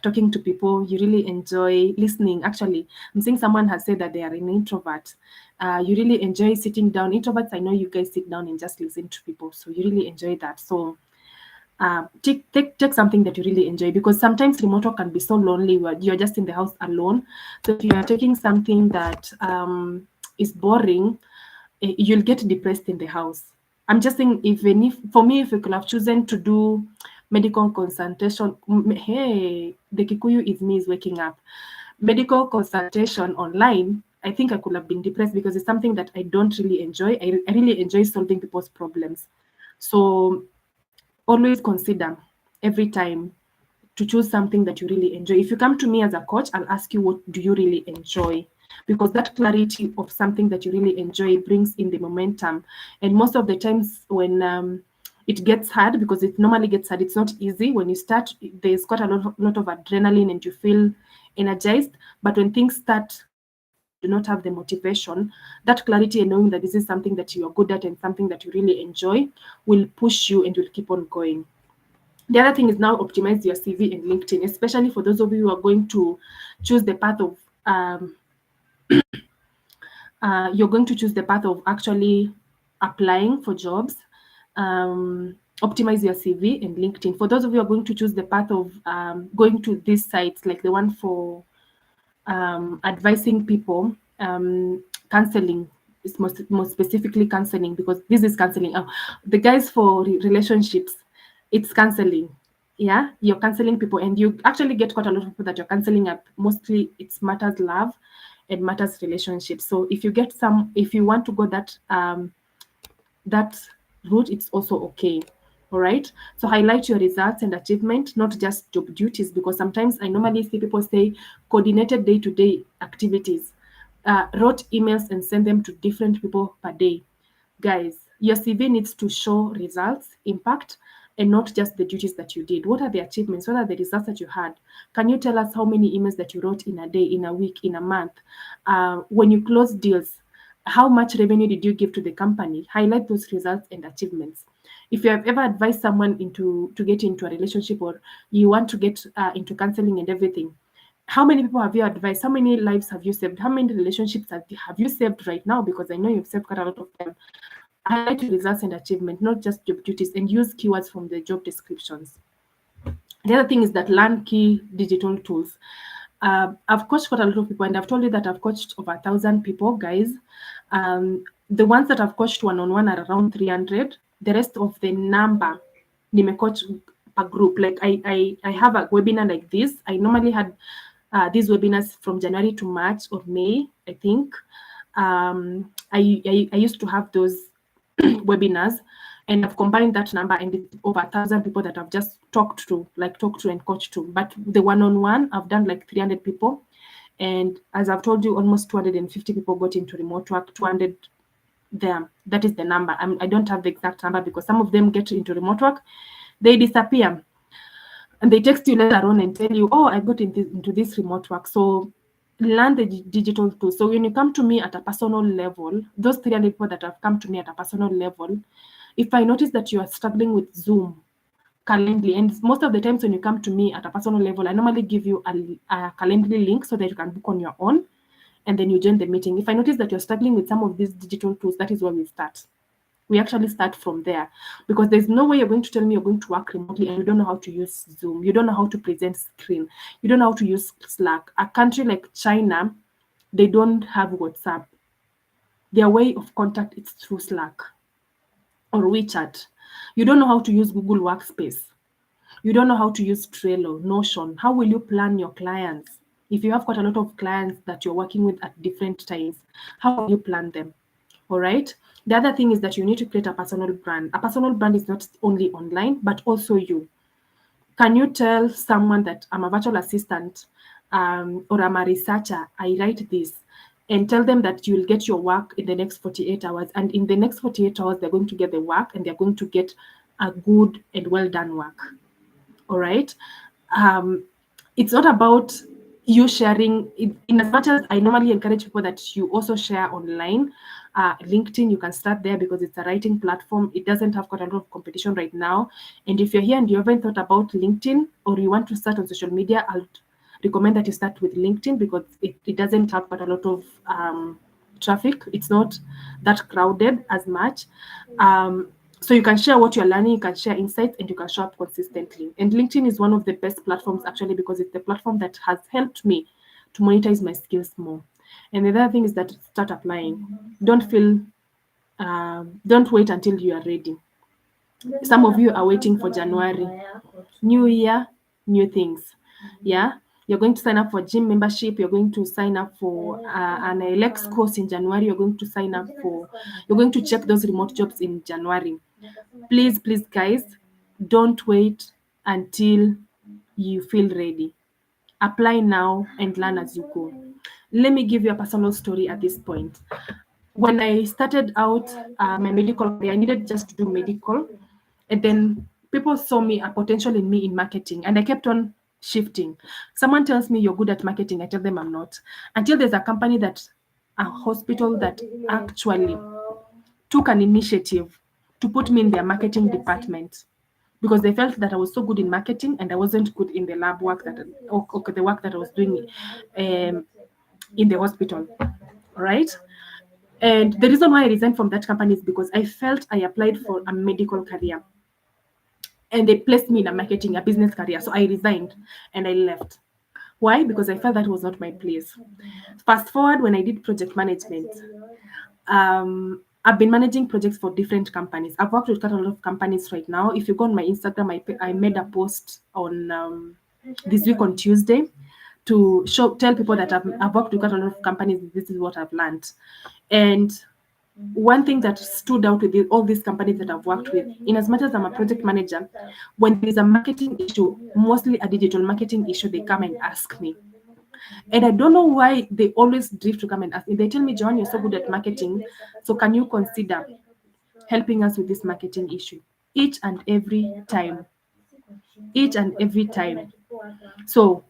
talking to people. You really enjoy listening. Actually, I'm seeing someone has said that they are an introvert. You really enjoy sitting down. Introverts, I know you guys sit down and just listen to people. So you really enjoy that. So take something that you really enjoy, because sometimes remote work can be so lonely where you're just in the house alone. So if you are taking something that is boring, you'll get depressed in the house. I'm just saying, even if for me, if we could have chosen to do medical consultation, hey, the Kikuyu is me is waking up. Medical consultation online, I think I could have been depressed because it's something that I don't really enjoy. I really enjoy solving people's problems. So always consider every time to choose something that you really enjoy. If you come to me as a coach, I'll ask you, what do you really enjoy? Because that clarity of something that you really enjoy brings in the momentum. And most of the times when it gets hard, because it normally gets hard, it's not easy. When you start, there's got a lot of adrenaline and you feel energized. But when things start and you do not have the motivation, that clarity and knowing that this is something that you are good at and something that you really enjoy will push you and you'll keep on going. The other thing is now optimize your CV and LinkedIn, especially for those of you who are going to choose the path of you're going to choose the path of actually applying for jobs. Optimize your CV and LinkedIn. For those of you who are going to choose the path of going to these sites, like the one for advising people, counseling is most specifically counseling, because this is counseling. The guys for relationships, it's counseling. Yeah, you're counseling people, and you actually get quite a lot of people that you're counseling up. Mostly, it's matters love and matters relationships. So if you want to go that that route, it's also okay. All right. So highlight your results and achievement, not just job duties, because sometimes I normally see people say coordinated day to day activities, wrote emails and send them to different people per day. Guys, your CV needs to show results, impact, and not just the duties that you did. What are the achievements? What are the results that you had? Can you tell us how many emails that you wrote in a day, in a week, in a month? When you close deals, how much revenue did you give to the company? Highlight those results and achievements. If you have ever advised someone into to get into a relationship, or you want to get into counseling and everything, how many people have you advised? How many lives have you saved? How many relationships have you saved right now? Because I know you've saved quite a lot of them. Highlight your results and achievement, not just job duties, and use keywords from the job descriptions. The other thing is that learn key digital tools. I've coached quite a lot of people, and I've told you that I've coached over 1,000 people, guys. The ones that I've coached one-on-one are around 300. The rest of the number, nimecoach per group. Like I have a webinar like this. I normally had these webinars from January to March or May, I think. I used to have those webinars, and I've combined that number, and it's over 1,000 people that I've just talked to and coached to. But the one-on-one, I've done like 300 people, and as I've told you, almost 250 people got into remote work. 200 them. That is the number. I don't have the exact number because some of them get into remote work, they disappear, and they text you later on and tell you, oh, I got into this remote work. So learn the digital tools. So when you come to me at a personal level, those 300 people that have come to me at a personal level, if I notice that you are struggling with Zoom, Calendly, and most of the times when you come to me at a personal level, I normally give you a Calendly link so that you can book on your own, and then you join the meeting. If I notice that you're struggling with some of these digital tools, that is where we start. We actually start from there, because there's no way you're going to tell me you're going to work remotely and you don't know how to use Zoom, you don't know how to present screen, you don't know how to use Slack. A country like China, they don't have WhatsApp. Their way of contact is through Slack or WeChat. You don't know how to use Google Workspace. You don't know how to use Trello, Notion. How will you plan your clients? If you have quite a lot of clients that you're working with at different times, how will you plan them? All right. The other thing is that you need to create a personal brand. A personal brand is not only online, but also you. Can you tell someone that I'm a virtual assistant, or I'm a researcher, I write this, and tell them that you'll get your work in the next 48 hours. And in the next 48 hours, they're going to get the work, and they're going to get a good and well done work. All right. um, it's not about you sharing in as much as I normally encourage people that you also share online. LinkedIn, you can start there because it's a writing platform. It doesn't have quite a lot of competition right now. And if you're here and you haven't thought about LinkedIn, or you want to start on social media, I'll recommend that you start with LinkedIn, because it doesn't have quite a lot of traffic. It's not that crowded as much. So you can share what you're learning, you can share insights, and you can show up consistently. And LinkedIn is one of the best platforms, actually, because it's the platform that has helped me to monetize my skills more. And the other thing is that start applying. Don't wait until you are ready. Some of you are waiting for January. New year, new things. Yeah. You're going to sign up for gym membership. You're going to sign up for an Alex course in January. You're going to check those remote jobs in January. Please, guys, don't wait until you feel ready. Apply now and learn as you go. Let me give you a personal story at this point. When I started out my medical career, I needed just to do medical. And then people saw me a potential in me in marketing, and I kept on shifting. Someone tells me you're good at marketing, I tell them I'm not. Until there's a hospital that actually took an initiative to put me in their marketing department, because they felt that I was so good in marketing and I wasn't good in the lab work or the work that I was doing in the hospital. Right? And the reason why I resigned from that company is because I felt I applied for a medical career and they placed me in a business career. So I resigned and I left. Why? Because I felt that was not my place. Fast forward, when I did project management, I've been managing projects for different companies. I've worked with quite a lot of companies right now. If you go on my Instagram, I made a post on this week on Tuesday to tell people that I've worked with quite a lot of companies. This is what I've learned. And one thing that stood out with all these companies that I've worked with, in as much as I'm a project manager, when there is a marketing issue, mostly a digital marketing issue, they come and ask me. And I don't know why they always drift to come and ask me. They tell me, John, you're so good at marketing, so can you consider helping us with this marketing issue? Each and every time. Each and every time. So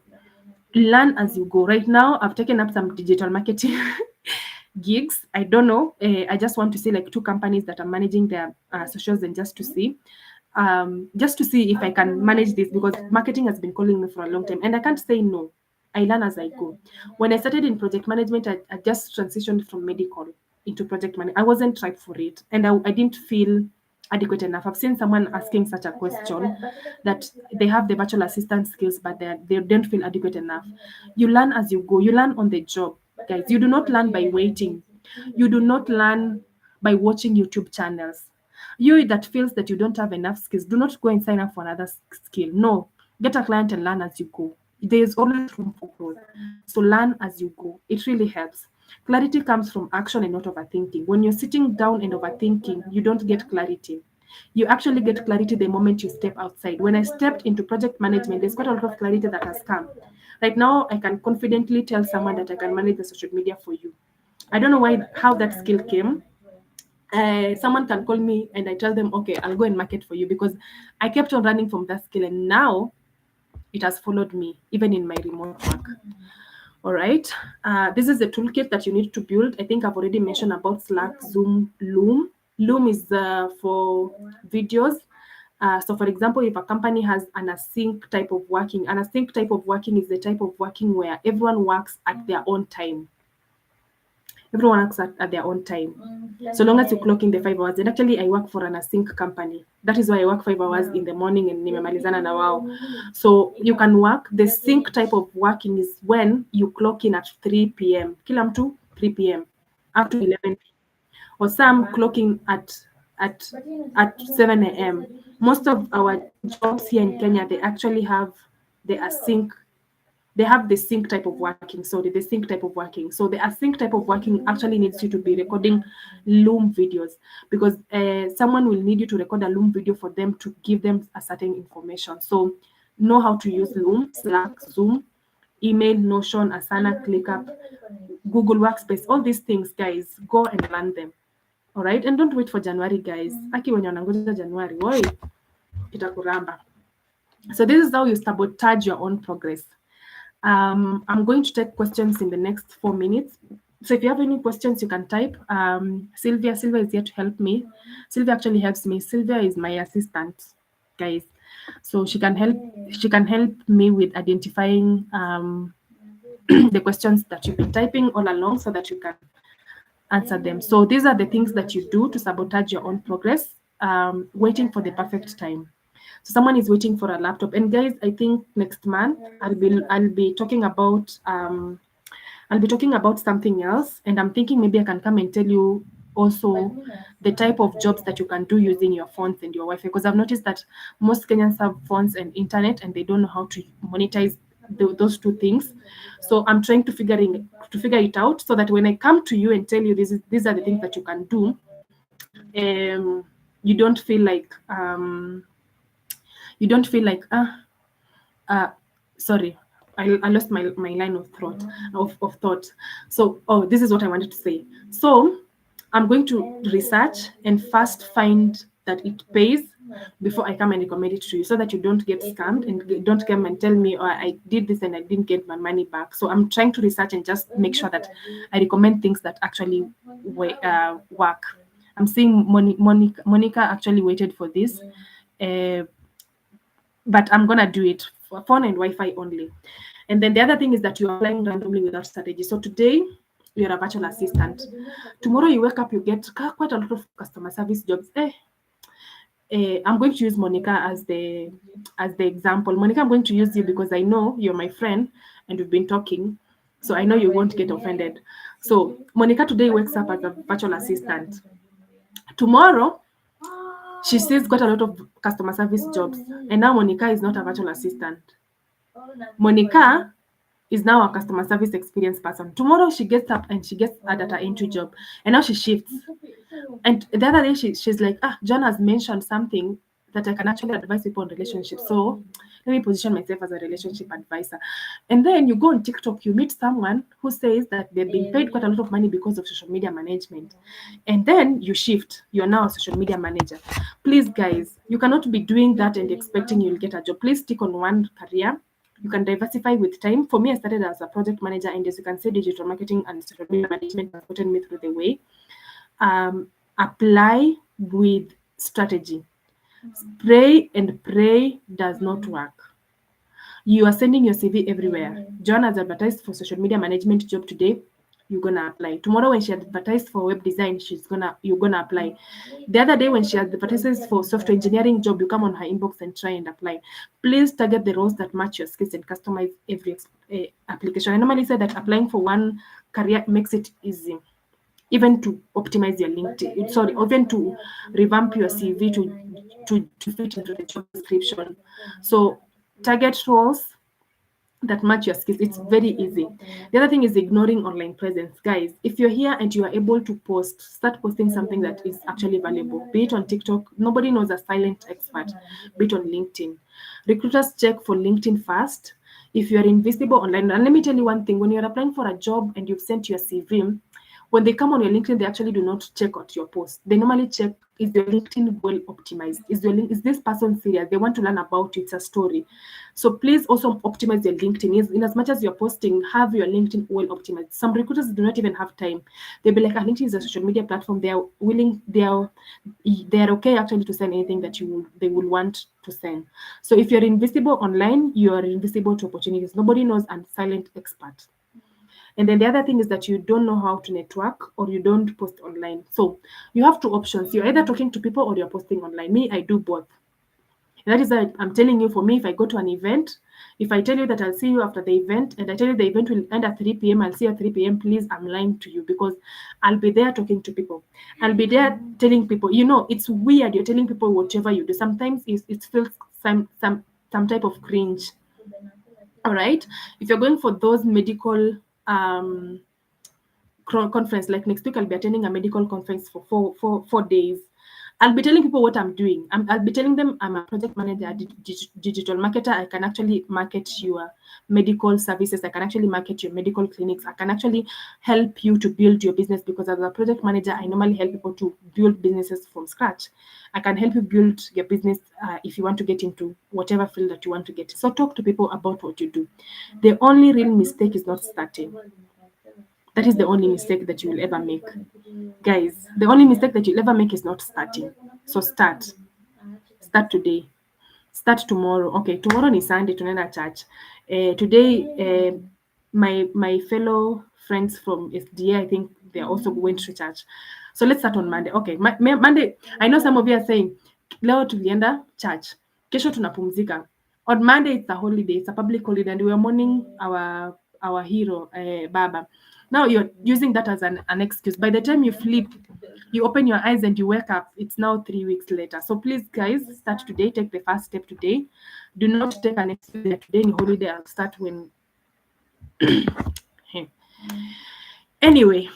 learn as you go. Right now, I've taken up some digital marketing gigs. I don't know. I just want to see like two companies that are managing their socials, and just to see if I can manage this, because marketing has been calling me for a long time and I can't say no. I learn as I go. When I started in project management, I just transitioned from medical into project management. I wasn't right for it, and I didn't feel adequate enough. I've seen someone asking such a question, that they have the virtual assistant skills, but they don't feel adequate enough. You learn as you go. You learn on the job, guys. You do not learn by waiting. You do not learn by watching YouTube channels. You that feels that you don't have enough skills, do not go and sign up for another skill. No, get a client and learn as you go. There is always room for growth. So learn as you go. It really helps. Clarity comes from action and not overthinking. When you're sitting down and overthinking, you don't get clarity. You actually get clarity the moment you step outside. When I stepped into project management, there's quite a lot of clarity that has come. Right now, I can confidently tell someone that I can manage the social media for you. I don't know how that skill came. Someone can call me and I tell them, okay, I'll go and market for you, because I kept on running from that skill, and now it has followed me even in my remote work. All right. This is the toolkit that you need to build. I think I've already mentioned about Slack, Zoom, Loom. Loom is for videos. So, for example, if a company has an async type of working, an async type of working is the type of working where everyone works at their own time. Everyone works at their own time. So long as you clock in the 5 hours. And actually, I work for an async company. That is why I work 5 hours in the morning and nimemalizana na wao. So you can work. The sync type of working is when you clock in at 3 p.m. Kila mtu 3 p.m. up to 11 p.m. Or some clocking at at 7 a.m. Most of our jobs here in Kenya, they actually have the async, they have the sync type of working. The sync type of working. So the async type of working actually needs you to be recording Loom videos, because someone will need you to record a Loom video for them to give them a certain information. So know how to use Loom, Slack, Zoom, email, Notion, Asana, ClickUp, Google Workspace, all these things, guys. Go and learn them. All right, and don't wait for January, guys. Aki wenye wanangoja January, woi, itakuramba. So this is how you sabotage your own progress. I'm going to take questions in the next 4 minutes. So if you have any questions, you can type. Sylvia is here to help me. Sylvia actually helps me. Sylvia is my assistant, guys. So she can help. She can help me with identifying the questions that you've been typing all along, so that you can answer them. So these are the things that you do to sabotage your own progress. Waiting for the perfect time. So someone is waiting for a laptop. And guys, I think next month I'll be talking about something else. And I'm thinking maybe I can come and tell you also the type of jobs that you can do using your phones and your Wi-Fi. Because I've noticed that most Kenyans have phones and internet, and they don't know how to monetize those two things. So I'm trying to figure it out, so that when I come to you and tell you these are the things that you can do, you don't feel like sorry, I lost my line of thought. So, this is what I wanted to say. So I'm going to research and first find that it pays before I come and recommend it to you, so that you don't get scammed and don't come and tell me, I did this and I didn't get my money back. So I'm trying to research and just make sure that I recommend things that actually work. I'm seeing Monica actually waited for this. But I'm gonna do it for phone and Wi-Fi only. And then the other thing is that you're applying randomly without strategy. So today you're a virtual assistant. Tomorrow you wake up, you get quite a lot of customer service jobs. I'm going to use Monica as the example. Monica, I'm going to use you because I know you're my friend and we've been talking. So I know you won't get offended. So Monica today wakes up as a virtual assistant. Tomorrow she sees quite a lot of customer service jobs, and now Monica is not a virtual assistant. Monica is now a customer service experience person. Tomorrow she gets up and she gets a data entry job, and now she shifts. And the other day she's like, John has mentioned something that I can actually advise people on relationships. So let me position myself as a relationship advisor. And then you go on TikTok, you meet someone who says that they've been paid quite a lot of money because of social media management. And then you shift, you're now a social media manager. Please, guys, you cannot be doing that and expecting you'll get a job. Please stick on one career. You can diversify with time. For me, I started as a project manager, and as you can see, digital marketing and social media management has gotten me through the way. Apply with strategy. Pray and pray does not work. You are sending your CV everywhere. John has advertised for social media management job today. You're gonna apply. Tomorrow when she advertised for web design, you're gonna apply. The other day when she advertises for software engineering job, you come on her inbox and try and apply. Please target the roles that match your skills and customize every application. I normally say that applying for one career makes it easy, even to optimize your LinkedIn, sorry, even to revamp your CV to fit into the job description. So target roles that match your skills. It's very easy. The other thing is ignoring online presence. Guys, if you're here and you are able to post, start posting something that is actually valuable. Be it on TikTok, nobody knows a silent expert. Be it on LinkedIn. Recruiters check for LinkedIn first. If you're invisible online, and let me tell you one thing, when you're applying for a job and you've sent your CV, when they come on your LinkedIn, they actually do not check out your post. They normally check, is your LinkedIn well optimized? Is this person serious? They want to learn about you. It's a story. So please also optimize your LinkedIn. In as much as you're posting, have your LinkedIn well optimized. Some recruiters do not even have time. They'll be like, LinkedIn is a social media platform. They are okay actually to send anything that they will want to send. So if you're invisible online, you are invisible to opportunities. Nobody knows a silent expert. And then the other thing is that you don't know how to network or you don't post online. So you have two options. You're either talking to people or you're posting online. Me, I do both. And that is why I'm telling you, for me, if I go to an event, if I tell you that I'll see you after the event and I tell you the event will end at 3 p.m., I'll see you at 3 p.m., please, I'm lying to you because I'll be there talking to people. I'll be there telling people, it's weird. You're telling people whatever you do. Sometimes it feels some type of cringe. All right. If you're going for those medical conference, like next week I'll be attending a medical conference for 4 days. I'll be telling people what I'm doing. I'll be telling them I'm a project manager, a digital marketer. I can actually market your medical services. I can actually market your medical clinics. I can actually help you to build your business because as a project manager, I normally help people to build businesses from scratch. I can help you build your business if you want to get into whatever field that you want to get. So talk to people about what you do. The only real mistake is not starting. That is the only mistake that you will ever make. Guys, the only mistake that you'll ever make is not starting. So start. Start today. Start tomorrow. Okay, tomorrow is Sunday, tunaenda church. Today, my fellow friends from SDA, I think they also went to church. So let's start on Monday. Okay, Monday, I know some of you are saying, leo tulienda church. Kesho tunapumzika. On Monday, it's a holiday. It's a public holiday, and we are mourning our hero, Baba. Now you're using that as an excuse. By the time you flip, you open your eyes and you wake up, it's now 3 weeks later. So please, guys, start today. Take the first step today. Do not take an excuse that today in holiday. I'll start when. Anyway,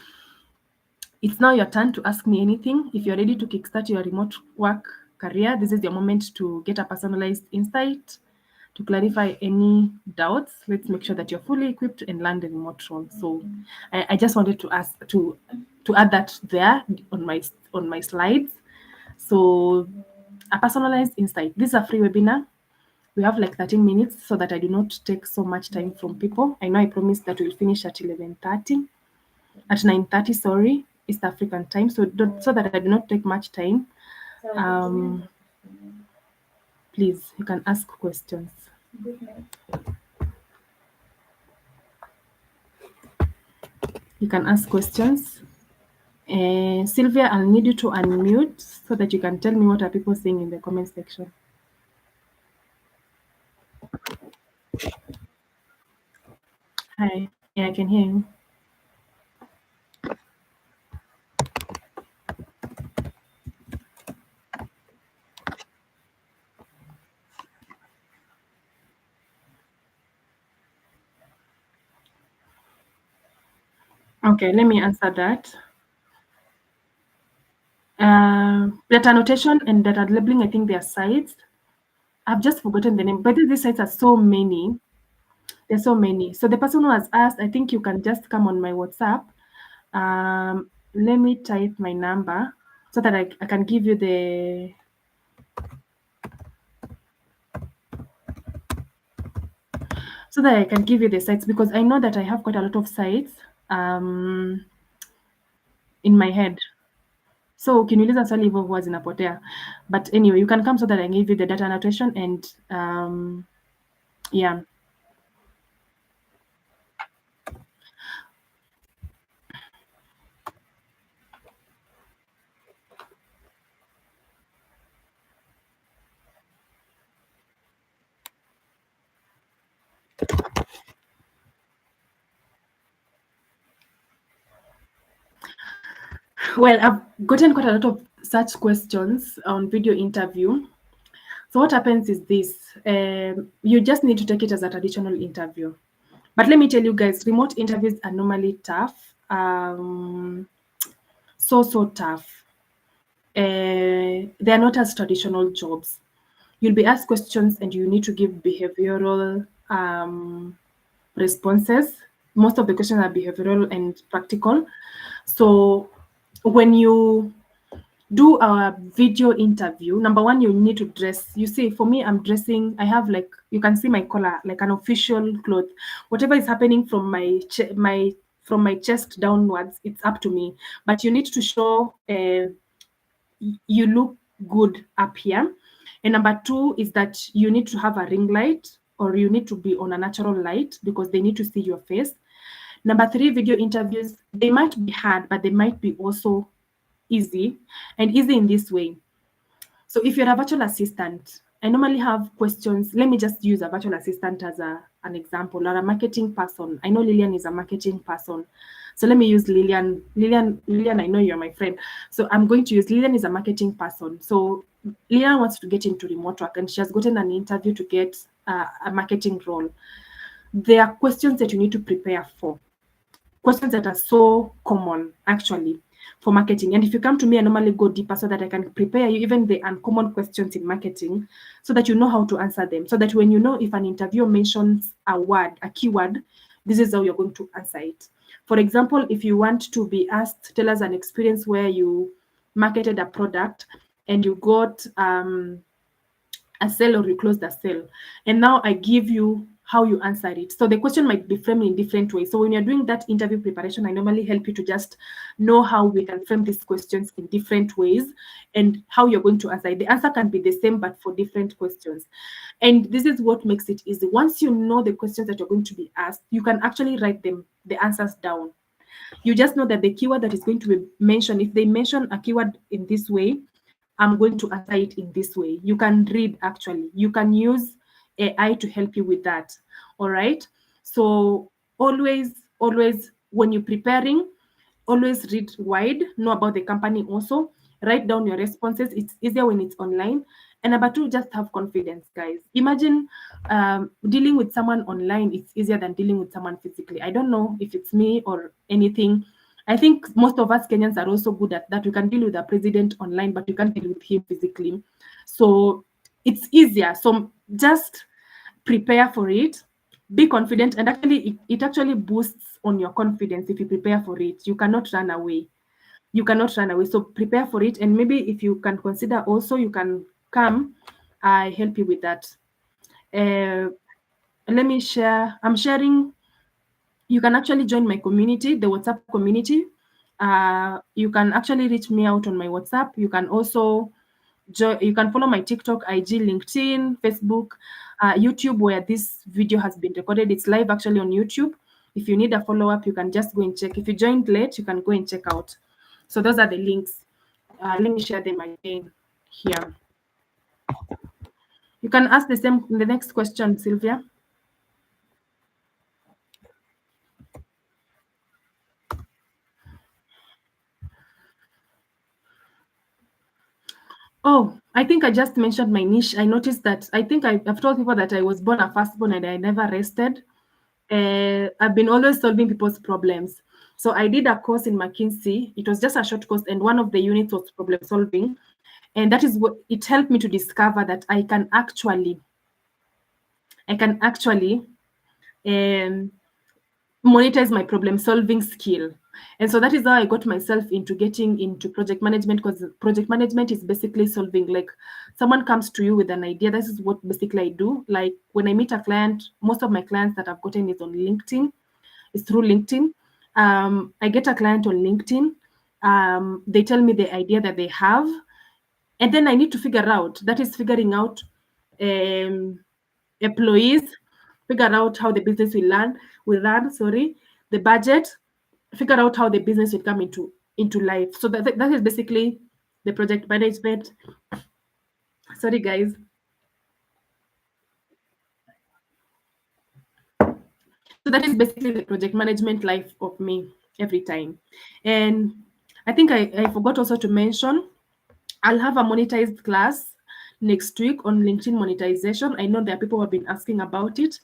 it's now your turn to ask me anything. If you're ready to kickstart your remote work career, this is your moment to get a personalized insight, to clarify any doubts. Let's make sure that you're fully equipped and learn the remote role. So I just wanted to ask to add that there on my slides. So a personalized insight. This is a free webinar. We have like 13 minutes so that I do not take so much time from people. I know I promised that we'll finish at 11:30, at 9:30, sorry, East African time. So that I do not take much time. Please, you can ask questions. You can ask questions. Sylvia, I'll need you to unmute so that you can tell me what are people saying in the comment section. Hi. Yeah, I can hear you. Okay, let me answer that. Data annotation and data labeling, I think they are sites. I've just forgotten the name, but these sites are so many. There's so many. So the person who has asked, I think you can just come on my WhatsApp. Let me type my number so that I can give you the sites, because I know that I have quite a lot of sites um, in my head. So ukiniuliza swali hivyo huwa zinapotea. But anyway, you can come so that I give you the data annotation and yeah. Well, I've gotten quite a lot of such questions on video interview. So what happens is this: you just need to take it as a traditional interview. But let me tell you guys, remote interviews are normally tough. So tough. They are not as traditional jobs. You'll be asked questions and you need to give behavioral responses. Most of the questions are behavioral and practical. So when you do a video interview, number one, you need to dress. You see, for me, I'm dressing. I have, like, you can see my collar, like an official cloth. Whatever is happening from my chest downwards, it's up to me. But you need to show you look good up here. And number two is that you need to have a ring light, or you need to be on a natural light because they need to see your face. Number three, video interviews, they might be hard, but they might be also easy, and easy in this way. So if you're a virtual assistant, I normally have questions. Let me just use a virtual assistant as an example, or a marketing person. I know Lillian is a marketing person. So let me use Lillian. Lillian, I know you're my friend. So I'm going to use Lillian is a marketing person. So Lillian wants to get into remote work and she has gotten an interview to get a marketing role. There are questions that you need to prepare for. Questions that are so common actually for marketing. And if you come to me, I normally go deeper so that I can prepare you even the uncommon questions in marketing so that you know how to answer them. So that when you know if an interviewer mentions a word, a keyword, this is how you're going to answer it. For example, if you want to be asked, tell us an experience where you marketed a product and you got a sale or you closed a sale. And now I give you how you answer it. So the question might be framed in different ways. So when you're doing that interview preparation, I normally help you to just know how we can frame these questions in different ways and how you're going to answer it. The answer can be the same, but for different questions. And this is what makes it easy. Once you know the questions that you're going to be asked, you can actually write the answers down. You just know that the keyword that is going to be mentioned, if they mention a keyword in this way, I'm going to answer it in this way. You can read actually. You can use AI to help you with that. All right. So always when you're preparing, always read wide, know about the company also. Write down your responses. It's easier when it's online. And number two, just have confidence, guys. Imagine dealing with someone online, it's easier than dealing with someone physically. I don't know if it's me or anything. I think most of us Kenyans are also good at that. We can deal with the president online, but you can't deal with him physically. So it's easier. So just prepare for it, be confident, and actually, it actually boosts on your confidence if you prepare for it. You cannot run away. You cannot run away. So prepare for it, and maybe if you can consider also, you can come. I help you with that. Uh, Let me share. I'm sharing. You can actually join my community, the WhatsApp community. You can actually reach me out on my WhatsApp. You can also you can follow my TikTok, IG, LinkedIn, Facebook, YouTube, where this video has been recorded. It's live actually on YouTube. If you need a follow up, you can just go and check. If you joined late, you can go and check out. So those are the links. Let me share them again here. You can ask the next question, Sylvia. Oh, I think I just mentioned my niche. I noticed that I think I've told people that I was born a firstborn and I never rested. I've been always solving people's problems. So I did a course in McKinsey. It was just a short course, and one of the units was problem solving. And that is what it helped me to discover that I can actually um, monetize my problem solving skill. And so that is how I got myself into getting into project management, because project management is basically solving, like, someone comes to you with an idea. This is what basically I do. Like when I meet a client, most of my clients that I've gotten is on LinkedIn, is through LinkedIn. I get a client on LinkedIn. They tell me the idea that they have, and then I need to figure out, that is figuring out um, employees, figure out how the business will run, sorry, the budget, figure out how the business will come into life. So that is basically the project management. Sorry, guys. So that is basically the project management life of me every time. And I think I forgot also to mention, I'll have a monetized class next week on LinkedIn monetization. I know there are people who have been asking about it.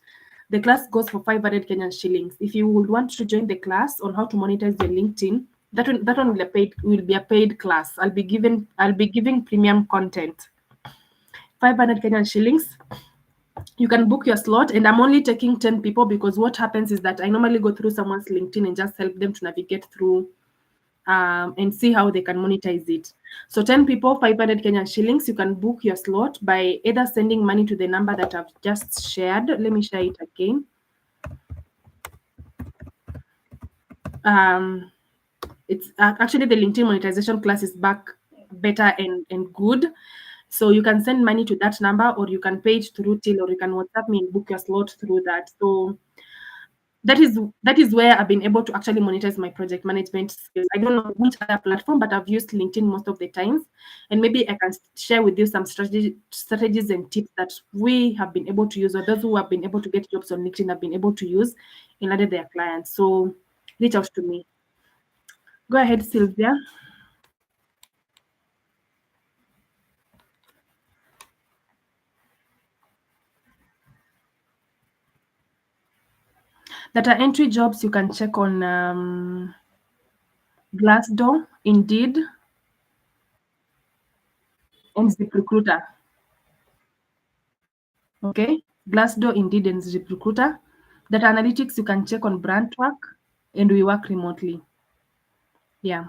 The class goes for 500 Kenyan shillings. If you would want to join the class on how to monetize your LinkedIn, that one will be a paid class. I'll be giving premium content. 500 Kenyan shillings. You can book your slot, and I'm only taking 10 people, because what happens is that I normally go through someone's LinkedIn and just help them to navigate through and see how they can monetize it. So 10 people, 500 Kenyan shillings. You can book your slot by either sending money to the number that I've just shared. Let me share it again. Um, it's actually, the LinkedIn monetization class is back better and good. So you can send money to that number, or you can pay it through Till, or you can WhatsApp me and book your slot through that. So that is where I've been able to actually monetize my project management skills. I don't know which other platform, but I've used LinkedIn most of the times, and maybe I can share with you some strategies and tips that we have been able to use, or those who have been able to get jobs on LinkedIn have been able to use in order their clients. So reach out to me. Go ahead, Sylvia. Data entry jobs, you can check on Glassdoor, Indeed, and ZipRecruiter. Okay, Glassdoor, Indeed, and ZipRecruiter. Data analytics, you can check on Brandwork, and we work remotely. Yeah.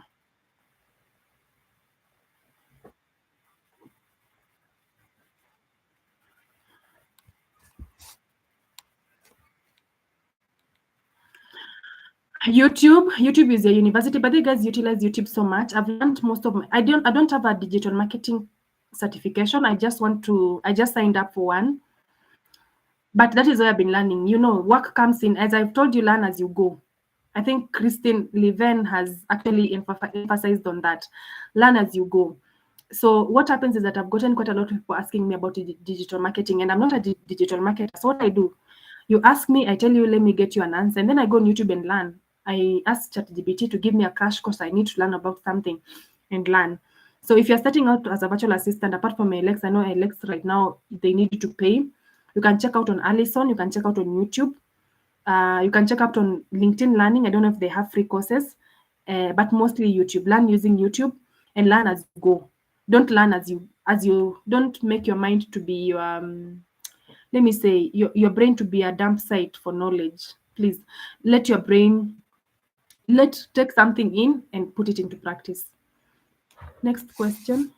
YouTube is a university, but you guys utilize YouTube so much. I've learned most of my, I don't have a digital marketing certification. I just signed up for one, but that is where I've been learning. Work comes in, as I've told you, learn as you go. I think Christine Leven has actually emphasized on that. Learn as you go. So what happens is that I've gotten quite a lot of people asking me about digital marketing, and I'm not a digital marketer. So what I do, you ask me, I tell you, let me get you an answer, and then I go on YouTube and learn. I ask ChatGPT to give me a crash course. I need to learn about something and learn. So if you're starting out as a virtual assistant, apart from Alex, I know Alex right now, they need you to pay. You can check out on Allison. You can check out on YouTube. You can check out on LinkedIn Learning. I don't know if they have free courses, but mostly YouTube. Learn using YouTube and learn as you go. Don't learn as you don't make your mind to be your let me say your brain to be a dump site for knowledge. Please let your brain let take something in and put it into practice. Next question.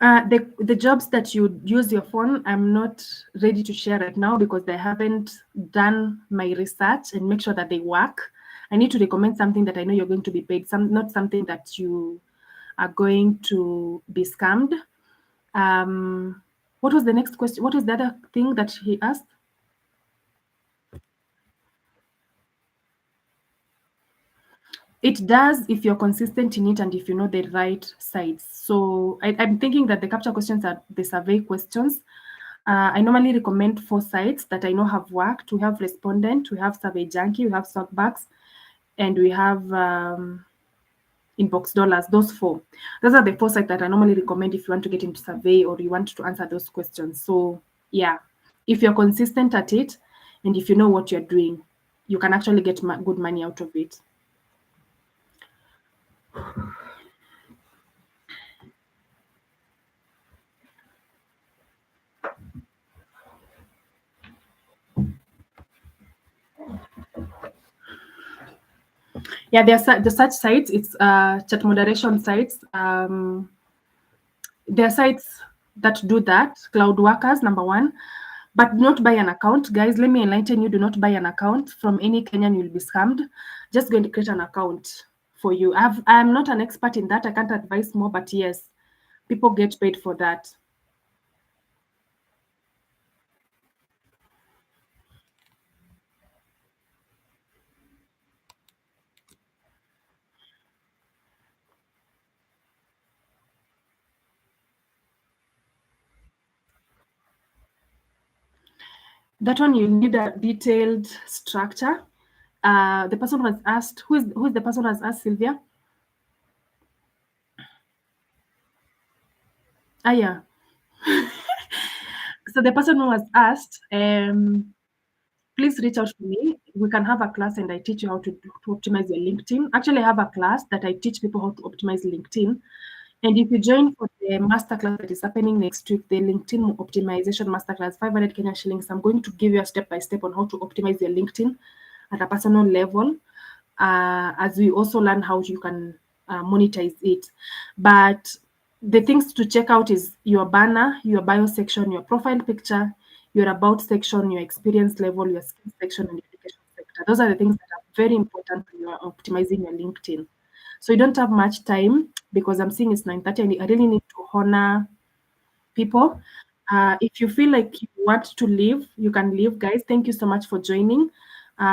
The jobs that you use your phone, I'm not ready to share right now because I haven't done my research and make sure that they work. I need to recommend something that I know you're going to be paid, not something that you are going to be scammed. What was the next question? What was the other thing that he asked? It does if you're consistent in it and if you know the right sites. So I'm thinking that the capture questions are the survey questions. I normally recommend 4 sites that I know have worked. We have Respondent, we have Survey Junkie, we have Sockbucks, and we have Inbox Dollars, those four. Those are the four sites that I normally recommend if you want to get into survey or you want to answer those questions. So yeah, if you're consistent at it and if you know what you're doing, you can actually get good money out of it. Yeah, there are the such sites. It's chat moderation sites. There are sites that do that. Cloud Workers, number one. But do not buy an account. Guys, let me enlighten you. Do not buy an account from any Kenyan. You'll be scammed. Just going to create an account for you. I'm not an expert in that. I can't advise more, but yes, people get paid for that. That one, you need a detailed structure. The person was asked, who is the person who has asked, Sylvia? Ah, yeah. So the person who was asked, please reach out to me. We can have a class and I teach you how to optimize your LinkedIn. Actually, I have a class that I teach people how to optimize LinkedIn. And if you join for the masterclass that is happening next week, the LinkedIn optimization masterclass, 500 Kenya shillings, I'm going to give you a step by step on how to optimize your LinkedIn at a personal level, as we also learn how you can monetize it. But the things to check out is your banner, your bio section, your profile picture, your about section, your experience level, your skills section, and education sector. Those are the things that are very important when you are optimizing your LinkedIn. So you don't have much time because I'm seeing it's 9:30 and I really need to honor people. If you feel like you want to leave, you can leave, guys. Thank you so much for joining.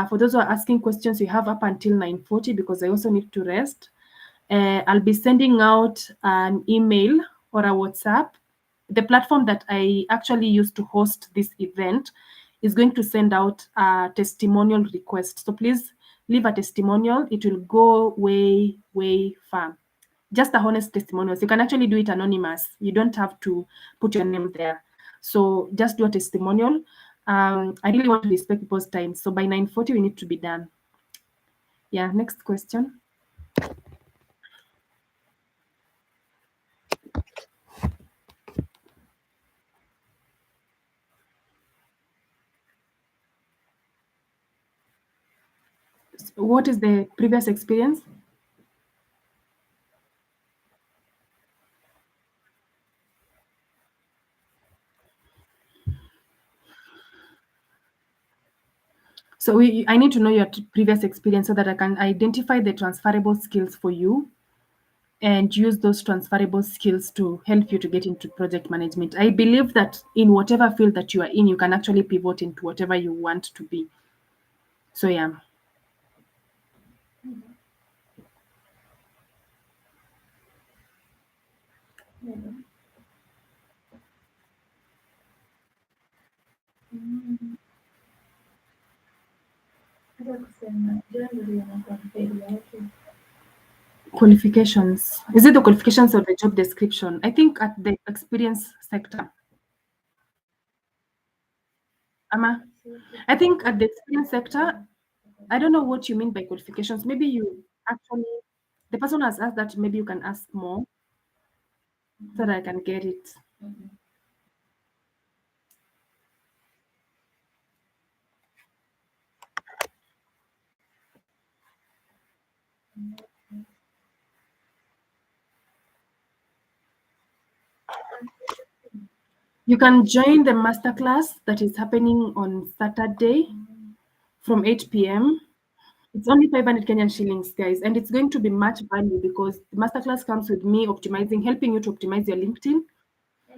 For those who are asking questions, you have up until 9:40 because I also need to rest. I'll be sending out an email or a WhatsApp. The platform that I actually use to host this event is going to send out a testimonial request. So please leave a testimonial. It will go way, way far. Just a honest testimonials. You can actually do it anonymous. You don't have to put your name there. So just do a testimonial. I really want to respect people's time. So by 9:40, we need to be done. Yeah, next question. What is the previous experience? So I need to know your previous experience so that I can identify the transferable skills for you and use those transferable skills to help you to get into project management. I believe that in whatever field that you are in, you can actually pivot into whatever you want to be. So yeah. Qualifications. Is it the qualifications or the job description? I think at the experience sector. Ama, I think at the experience sector, I don't know what you mean by qualifications. Maybe you actually, the person has asked that maybe you can ask more so that I can get it. You can join the masterclass that is happening on Saturday from 8 p.m. It's only 500 Kenyan shillings, guys, and it's going to be much value because the masterclass comes with me helping you to optimize your LinkedIn.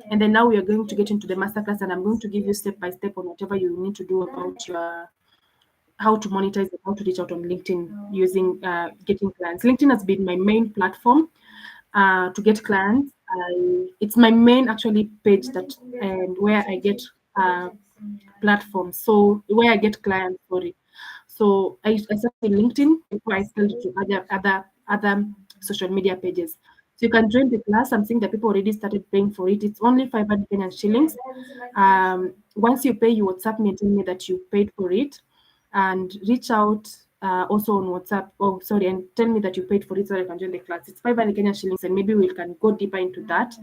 And then now we are going to get into the masterclass, and I'm going to give you step by step on whatever you need to do about your how to monetize and how to reach out on LinkedIn using getting clients. LinkedIn has been my main platform to get clients. It's my main actually page that and where I get platforms. So where I get clients, sorry. So I started LinkedIn before I scaled to other other social media pages. So you can join the class. I'm seeing that people already started paying for it. It's only 500 Kenyan shillings. Once you pay, you WhatsApp me and tell me that you paid for it, and reach out also on WhatsApp. Oh, sorry, and tell me that you paid for it so that I can join the class. It's 500 Kenyan shillings, and maybe we can go deeper into that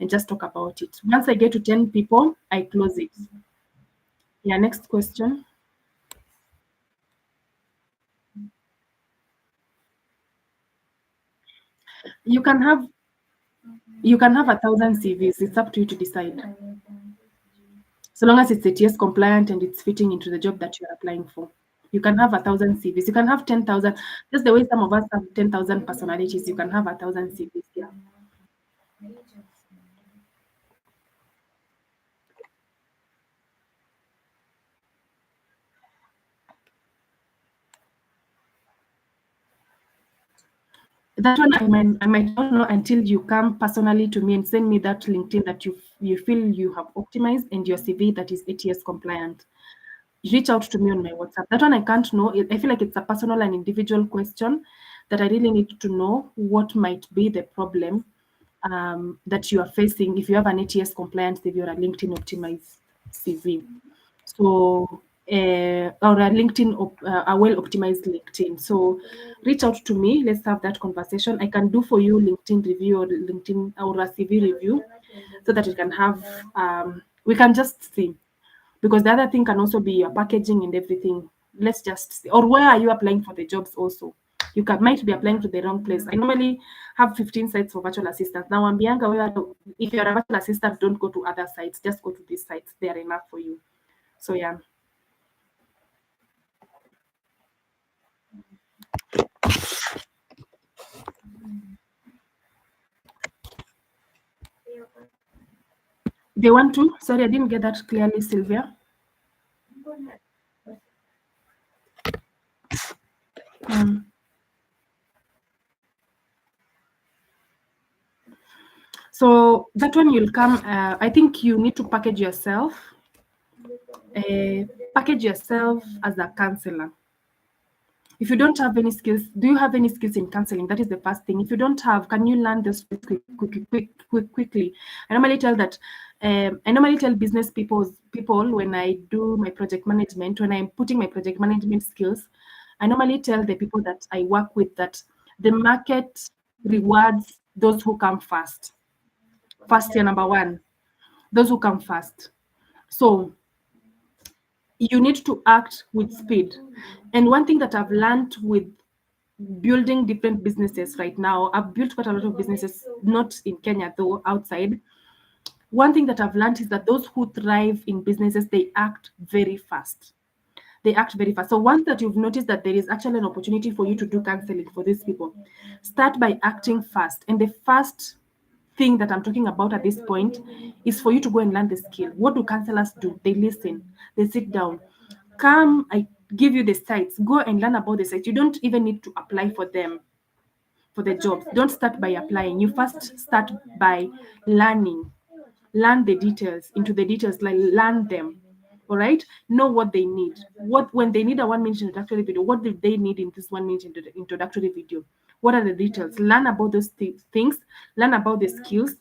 and just talk about it. Once I get to 10 people, I close it. Yeah, next question. You can have you can have 1,000 CVs. It's up to you to decide. So long as it's ATS compliant and it's fitting into the job that you're applying for. You can have 1,000 CVs. You can have 10,000. Just the way some of us have 10,000 personalities, you can have 1,000 CVs. Yeah. That one I might not know until you come personally to me and send me that LinkedIn that you feel you have optimized and your CV that is ATS compliant. Reach out to me on my WhatsApp. That one I can't know. I feel like it's a personal and individual question that I really need to know what might be the problem that you are facing if you have an ATS compliant CV or a LinkedIn optimized CV. So, or a a well optimized LinkedIn. So, reach out to me. Let's have that conversation. I can do for you LinkedIn review or LinkedIn or a CV review so that we can just see, because the other thing can also be your packaging and everything. Let's just see. Or where are you applying for the jobs also? You might be applying to the wrong place. I normally have 15 sites for virtual assistants. Now I'm Bianca, if you're a virtual assistant, don't go to other sites. Just go to these sites. They are enough for you. So yeah. They want to. Sorry, I didn't get that clearly, Sylvia. Um, so that one you'll come. I think you need to package yourself. Package yourself as a counselor. If you don't have any skills, do you have any skills in counseling? That is the first thing. If you don't have, can you learn this quickly? I normally tell that. I normally tell business people when I do my project management, when I'm putting my project management skills, I normally tell the people that I work with that the market rewards those who come first. First year number one, those who come first. So you need to act with speed. And one thing that I've learned with building different businesses right now, I've built quite a lot of businesses, not in Kenya though, outside. One thing that I've learned is that those who thrive in businesses, they act very fast. They act very fast. So once that you've noticed that there is actually an opportunity for you to do counseling for these people, start by acting fast. And the first thing that I'm talking about at this point is for you to go and learn the skill. What do counselors do? They listen, they sit down. Come, I give you the sites. Go and learn about the sites. You don't even need to apply for them for the jobs. Don't start by applying. You first start by learning. Learn the details, into the details, like learn them. All right, know what they need. What when they need a 1 minute introductory video, what do they need in this 1 minute introductory video? What are the details? Learn about those things, learn about the skills,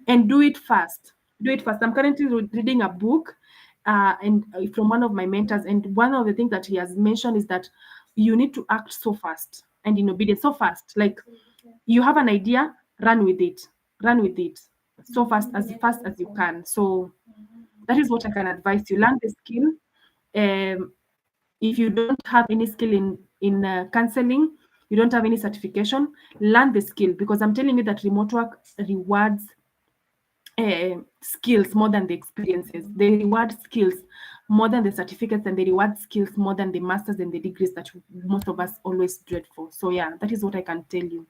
and do it fast. Do it fast. I'm currently reading a book, and from one of my mentors, and one of the things that he has mentioned is that you need to act so fast and in obedience, so fast. Like you have an idea, run with it, so fast as you can. So that is what I can advise you. Learn the skill. If you don't have any skill in counseling, you don't have any certification, learn the skill, because I'm telling you that remote work rewards skills more than the experiences. They reward skills more than the certificates, and they reward skills more than the masters and the degrees that most of us always dread for. So yeah, that is what I can tell you.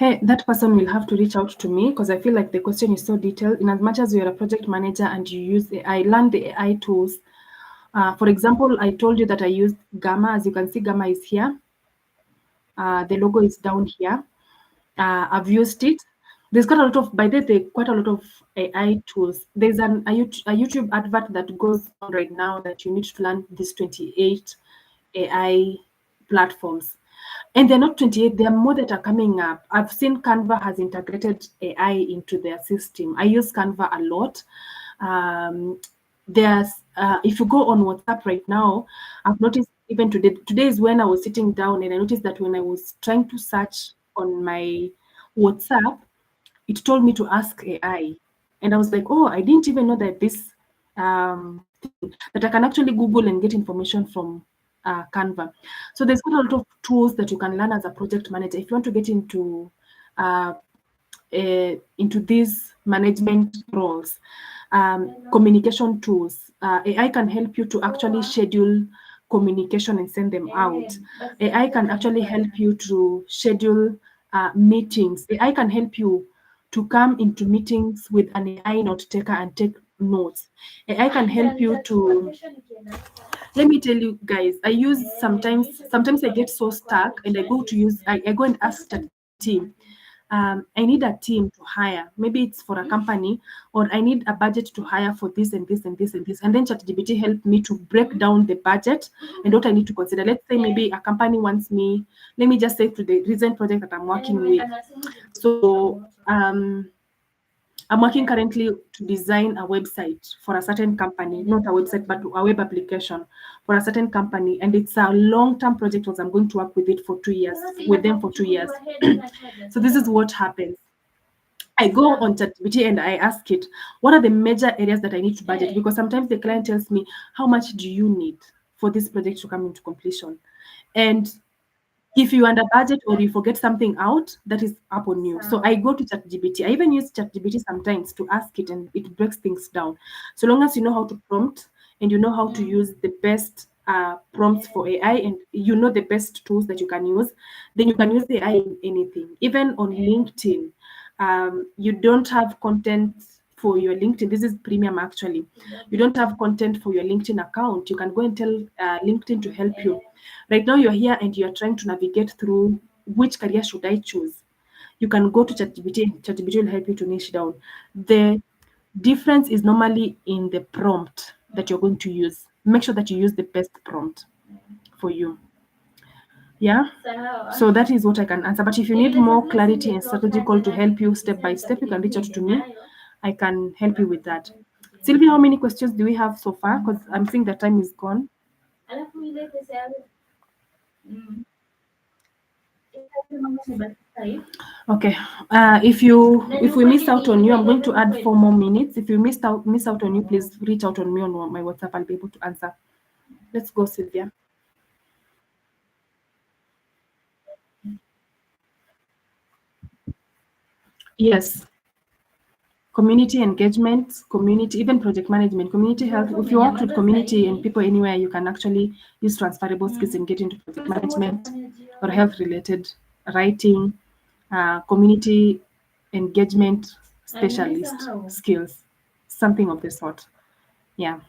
Hey, that person will have to reach out to me because I feel like the question is so detailed. In as much as you're a project manager and you use AI, learn the AI tools. For example, I told you that I used Gamma. As you can see, Gamma is here. The logo is down here. I've used it. There's quite a lot of, by the way, quite a lot of AI tools. There's a YouTube advert that goes on right now that you need to learn these 28 AI platforms. And they're not 28, there are more that are coming up. I've seen Canva has integrated AI into their system. I use Canva a lot. Um, if you go on WhatsApp right now, I've noticed even today is when I was sitting down and I noticed that when I was trying to search on my WhatsApp, it told me to ask AI. And I was like, oh, I didn't even know that this thing that I can actually Google and get information from Canva. So there's quite a lot of tools that you can learn as a project manager. If you want to get uh, into these management roles, communication tools. AI can help you to actually schedule communication and send them out. AI can actually help you to schedule meetings. AI can help you to come into meetings with an AI note taker and take notes. AI can help you to, let me tell you guys, I use sometimes I get so stuck and I go and ask ChatGPT. I need a team to hire. Maybe it's for a company, or I need a budget to hire for this and this and this and this. And then ChatGPT helped me to break down the budget and what I need to consider. Let's say maybe a company wants me, let me just say to the recent project that I'm working with. So I'm working currently to design a website for a certain company, not a website, but a web application for a certain company. And it's a long-term project because I'm going to work with it for 2 years, with them for 2 years. So this is what happens. I go on ChatGPT and I ask it, what are the major areas that I need to budget? Because sometimes the client tells me, how much do you need for this project to come into completion? And if you under budget or you forget something out, that is up on you. So I go to ChatGPT. I even use ChatGPT sometimes to ask it, and it breaks things down. So long as you know how to prompt and you know how to use the best prompts for AI, and you know the best tools that you can use, then you can use AI in anything. Even on LinkedIn, you don't have content for your LinkedIn. This is premium actually. You don't have content for your LinkedIn account. You can go and tell LinkedIn to help you. Right now, you're here and you're trying to navigate through which career should I choose. You can go to ChatGPT. ChatGPT will help you to niche down. The difference is normally in the prompt that you're going to use. Make sure that you use the best prompt for you. Yeah. So that is what I can answer. But if you need more clarity and strategical to help you step by step, you can reach out to me. I can help you with that. Sylvia, how many questions do we have so far? Because I'm seeing the time is gone. Okay. If we miss out on you, I'm going to add 4 more minutes. If you miss out on you, please reach out on me on my WhatsApp. I'll be able to answer. Let's go, Sylvia. Yes. Community engagement, community, even project management, community health. If you work with community and people anywhere, you can actually use transferable skills and get into project management or health related writing, community engagement specialist skills, something of the sort. Yeah.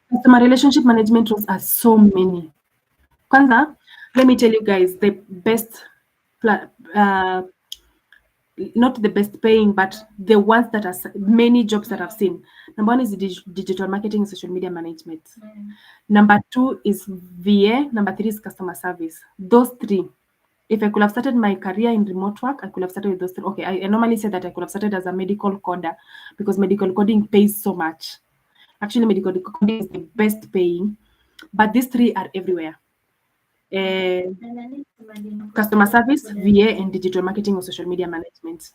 Customer relationship management roles are so many. Kwanza, let me tell you guys the best, not the best paying, but the ones that are many jobs that I've seen. Number one is digital marketing and social media management. Number two is VA. Number three is customer service. Those three. If I could have started my career in remote work, I could have started with those three. Okay, I normally say that I could have started as a medical coder because medical coding pays so much. Actually, medical coding is the best paying, but these three are everywhere. Uh, Customer service, VA, and digital marketing or social media management.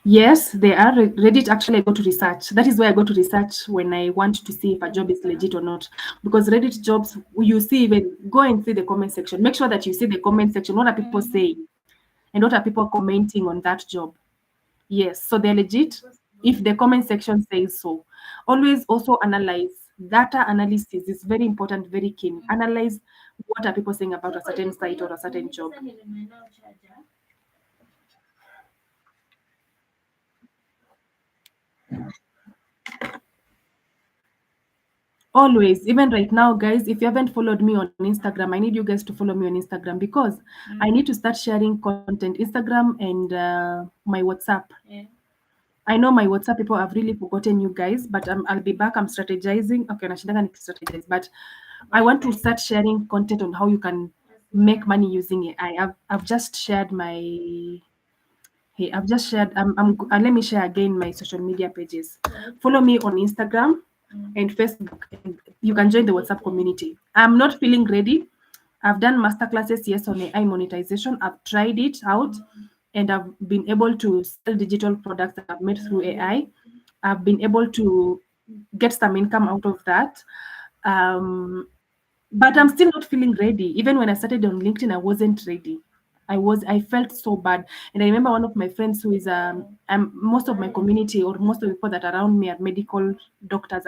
Yes, they are. Reddit, actually, I go to research. That is where I go to research when I want to see if a job is legit or not. Because Reddit jobs, you see, even go and see the comment section. Make sure that you see the comment section. What are people saying? and what are people commenting on that job. Yes, so they're legit if the comment section says so. Always also analyze. Data analysis is very important, very keen. Analyze what are people saying about a certain site or a certain job. Always, even right now, guys, if you haven't followed me on Instagram, I need you guys to follow me on Instagram because I need to start sharing content. Instagram and my WhatsApp. I know my WhatsApp people have really forgotten you guys, but I'll be back. I'm strategizing. Okay, nashindanga strategize, but I want to start sharing content on how you can make money using AI. I've just shared my Hey, I've just shared. Let me share again my social media pages. Follow me on Instagram and Facebook, and you can join the WhatsApp community. I'm not feeling ready. I've done masterclasses, yes, on AI monetization. I've tried it out, and I've been able to sell digital products that I've made through AI. I've been able to get some income out of that. Um, but I'm still not feeling ready. Even when I started on LinkedIn, I wasn't ready. I felt so bad. And I remember one of my friends who is most of my community or most of the people that are around me are medical doctors.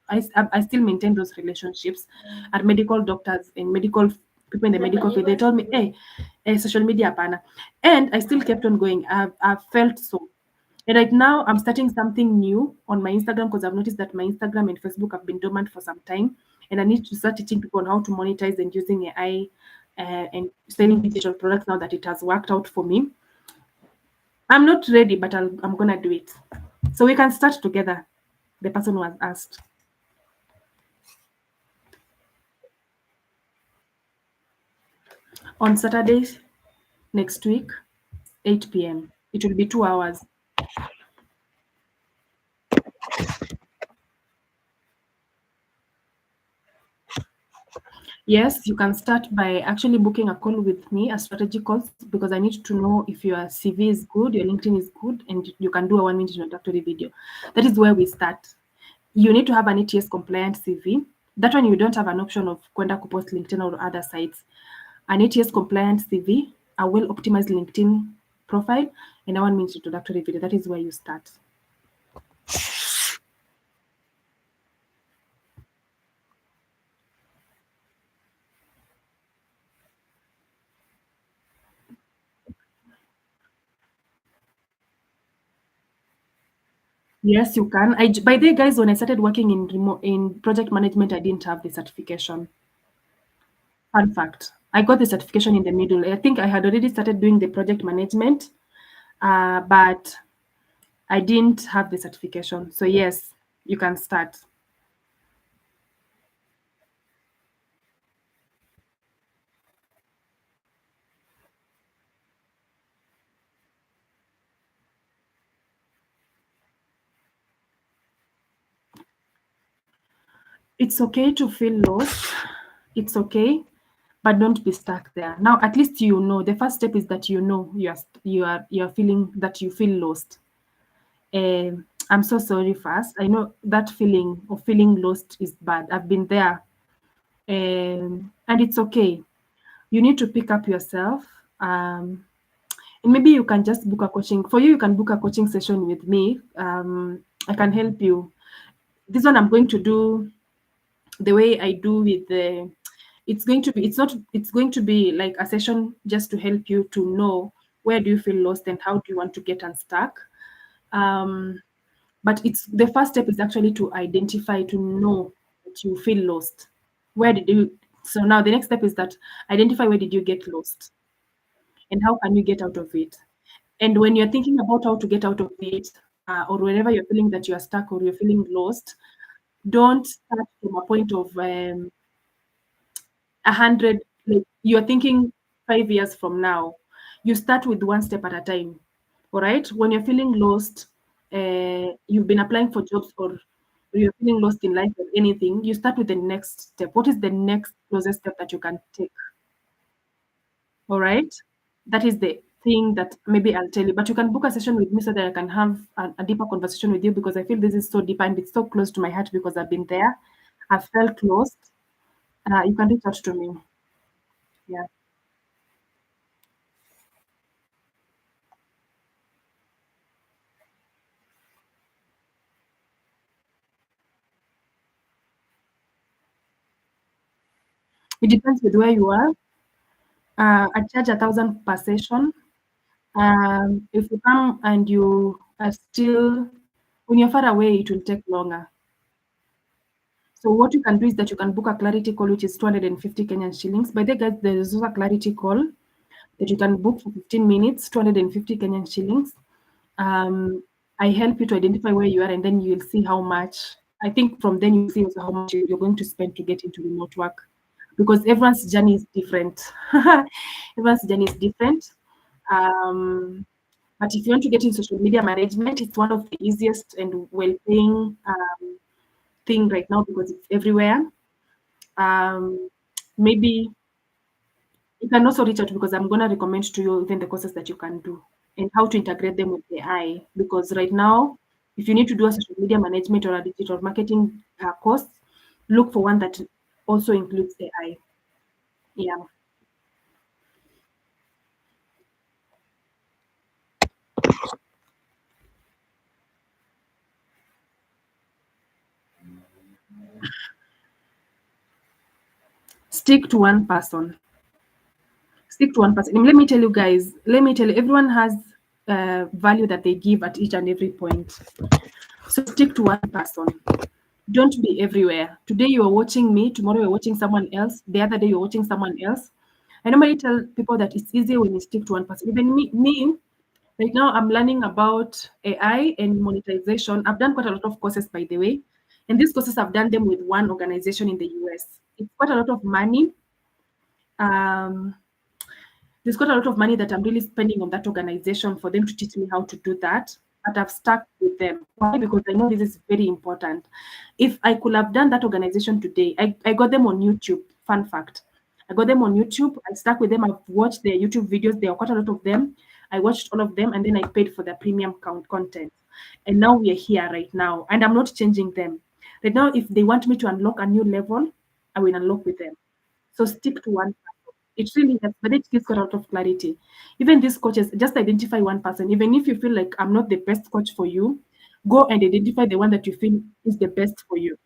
I still maintain those relationships, are medical doctors and medical people in the medical field. They told me, hey, social media pana. And I still kept on going. I've felt so. And right now, I'm starting something new on my Instagram because I've noticed that my Instagram and Facebook have been dormant for some time. And I need to start teaching people on how to monetize and using AI and selling digital products now that it has worked out for me. I'm not ready, but I'm going to do it. So we can start together. The person who has asked. On Saturday next week, 8 p.m. It will be 2 hours. Yes, you can start by actually booking a call with me, a strategy call, because I need to know if your CV is good, your LinkedIn is good, and you can do a 1 minute introductory video. That is where we start. You need to have an ETS compliant CV. That one you don't have an option of kwenda kupost LinkedIn or other sites. An ETS compliant CV, a well optimized LinkedIn profile, and a 1 minute introductory video. That is where you start. Yes, you can. By the way, guys, when I started working in in project management, I didn't have the certification. Fun fact, I got the certification in the middle. I think I had already started doing the project management, but I didn't have the certification. So yes, you can start. It's okay to feel lost. It's okay, but don't be stuck there. Now, at least you know. The first step is that you know you are feeling that you feel lost. I'm so sorry first. I know that feeling of feeling lost is bad. I've been there. And it's okay. You need to pick up yourself. And maybe you can just book a coaching. For you, you can book a coaching session with me. I can help you. This one I'm going to do the way I do with the it's going to be it's going to be like a session just to help you to know where do you feel lost and how do you want to get unstuck. Um, but it's the first step is actually to identify to know that you feel lost. Where did you so now the next step is that identify where did you get lost and how can you get out of it. And when you're thinking about how to get out of it, or wherever you're feeling that you are stuck or you're feeling lost, don't start from a point of 100, like you're thinking 5 years from now. You start with one step at a time. All right. When you're feeling lost, you've been applying for jobs or you're feeling lost in life or anything, you start with the next step. What is the next closest step that you can take? All right. That is the thing that maybe I'll tell you. But you can book a session with me so that I can have a deeper conversation with you because I feel this is so deep and it's so close to my heart because I've been there. I've felt lost. You can reach out to me. Yeah. It depends with where you are. I charge 1,000 per session. If you come and you are still, when you're far away, it will take longer. So what you can do is that you can book a clarity call, which is 250 Kenyan shillings. By the way, guys, there is also a clarity call that you can book for 15 minutes, 250 Kenyan shillings. Um, I help you to identify where you are, and then you'll see how much. I think from then you'll see also how much you're going to spend to get into remote work, because everyone's journey is different. Everyone's journey is different. Um, but if you want to get in social media management, it's one of the easiest and well-paying thing right now because it's everywhere. Um, Maybe you can also reach out because I'm gonna recommend to you even the courses that you can do and how to integrate them with AI. Because right now, if you need to do a social media management or a digital marketing course, look for one that also includes AI. Yeah. Stick to one person. Stick to one person. And let me tell you guys, let me tell you, everyone has value that they give at each and every point. So stick to one person. Don't be everywhere. Today you are watching me, tomorrow you're watching someone else, the other day you're watching someone else. I normally tell people that it's easier when you stick to one person. Even me right now, I'm learning about AI and monetization. I've done quite a lot of courses, by the way. And these courses, I've done them with one organization in the US. It's quite a lot of money. Um, there's quite a lot of money that I'm really spending on that organization for them to teach me how to do that. But I've stuck with them. Why? Because I know this is very important. If I could have done that organization today, I got them on YouTube. Fun fact. I got them on YouTube. I stuck with them. I've watched their YouTube videos. There are quite a lot of them. I watched all of them and then I paid for the premium content. And now we are here right now. And I'm not changing them. Right now, if they want me to unlock a new level, I will unlock with them. So stick to one person. It really helps, but it gives a lot of clarity. Even these coaches, just identify one person. Even if you feel like I'm not the best coach for you, go and identify the one that you feel is the best for you.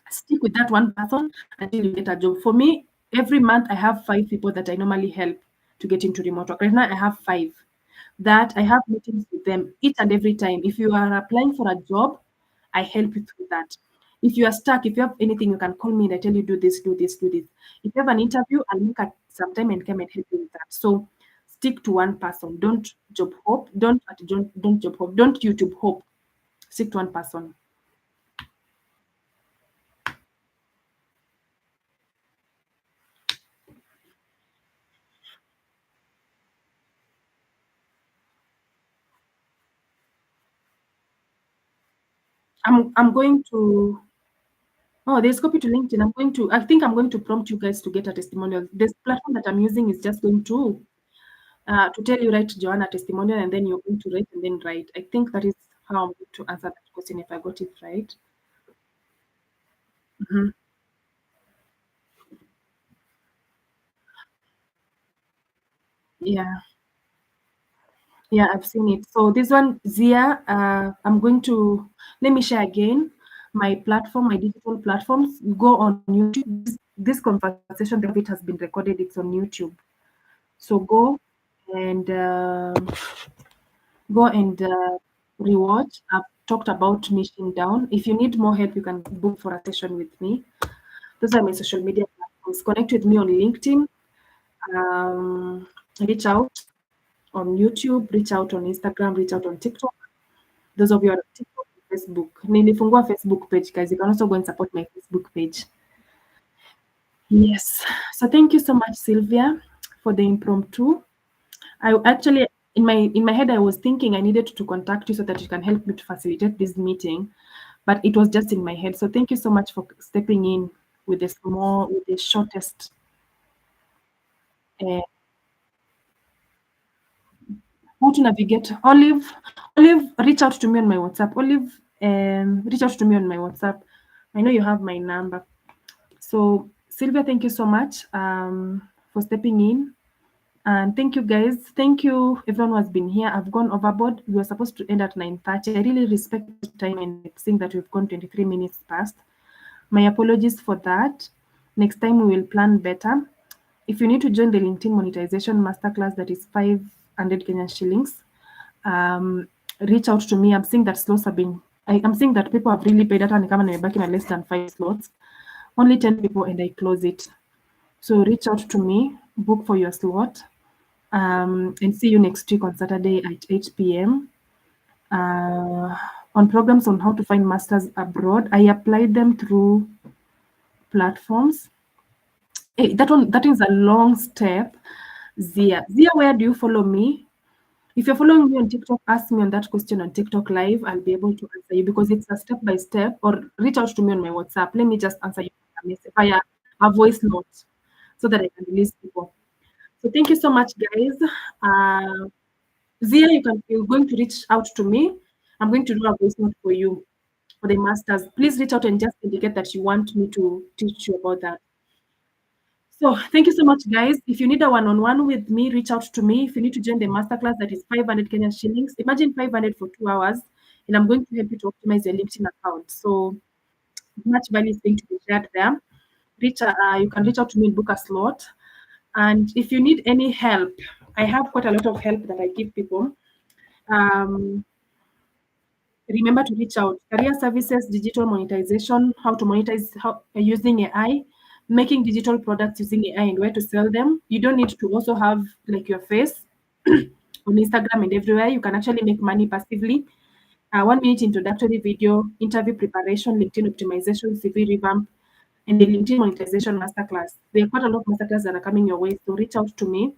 Stick with that one person until you get a job. For me, every month I have 5 people that I normally help to get into remote work. Right now I have five that I have meetings with them each and every time. If you are applying for a job, I help you through that. If you are stuck, if you have anything, you can call me and I tell you do this, do this, do this. If you have an interview, I'll look at some time and come and help you with that. So stick to one person. Don't job hope. Don't job hope. Don't YouTube hope. Stick to one person. I'm going to. Oh, there's copy to LinkedIn. I think I'm going to prompt you guys to get a testimonial. This platform that I'm using is just going to tell you write Joanna testimonial and then you're going to write and then write. I think that is how I'm going to answer that question if I got it right. Mhm. Yeah, yeah, I've seen it. So this one, Zia, I'm going to let me share again my platform, my digital platforms. You go on YouTube. This conversation of it has been recorded. It's on YouTube. So and uh, go and rewatch. I've talked about niching down. If you need more help, you can book for a session with me. Those are my social media platforms. Connect with me on LinkedIn. Reach out on YouTube. Reach out on Instagram. Reach out on TikTok. Those of you on TikTok, Facebook. Nilifungua Facebook page, guys. You can also go and support my Facebook page. Yes. So thank you so much, Sylvia, for the impromptu. I actually in my head I was thinking I needed to contact you so that you can help me to facilitate this meeting, but it was just in my head. So thank you so much for stepping in with the shortest. Uh, how to navigate? Olive, reach out to me on my WhatsApp. Olive, reach out to me on my WhatsApp. I know you have my number. So Sylvia, thank you so much for stepping in. And thank you guys. Thank you everyone who has been here. I've gone overboard. We were supposed to end at 9:30. I really respect the time and seeing that we've gone 23 minutes past. My apologies for that. Next time we will plan better. If you need to join the LinkedIn monetization masterclass, that is 500 Kenyan shillings, reach out to me. I'm seeing that slots have been, I'm seeing that people have really paid data, and come and back in less than 5 slots. Only 10 people and I close it. So reach out to me, book for your slot, and see you next week on Saturday at 8 p.m. On programs on how to find masters abroad. I applied them through platforms. Hey, that is a long step. Zia, where do you follow me? If you're following me on TikTok, ask me on that question on TikTok live. I'll be able to answer you because it's a step by step. Or reach out to me on my WhatsApp. Let me just answer you via a voice note so that I can release people. So thank you so much, guys. Zia, you're going to reach out to me. I'm going to do a voice note for you for the masters. Please reach out and just indicate that you want me to teach you about that. So thank you so much, guys. If you need a one-on-one with me, reach out to me. If you need to join the masterclass, that is 500 Kenyan shillings. Imagine 500 for 2 hours, and I'm going to help you to optimize your LinkedIn account. So much value is going to be shared there. You can reach out to me and book a slot. And if you need any help, I have quite a lot of help that I give people. Um, Remember to reach out. Career services, digital monetization, how to monetize using AI, making digital products using AI and where to sell them. You don't need to also have like your face on Instagram and everywhere. You can actually make money passively. 1 minute introductory video, interview preparation, LinkedIn optimization, CV revamp, and the LinkedIn monetization masterclass. There are quite a lot of masterclass that are coming your way, so reach out to me.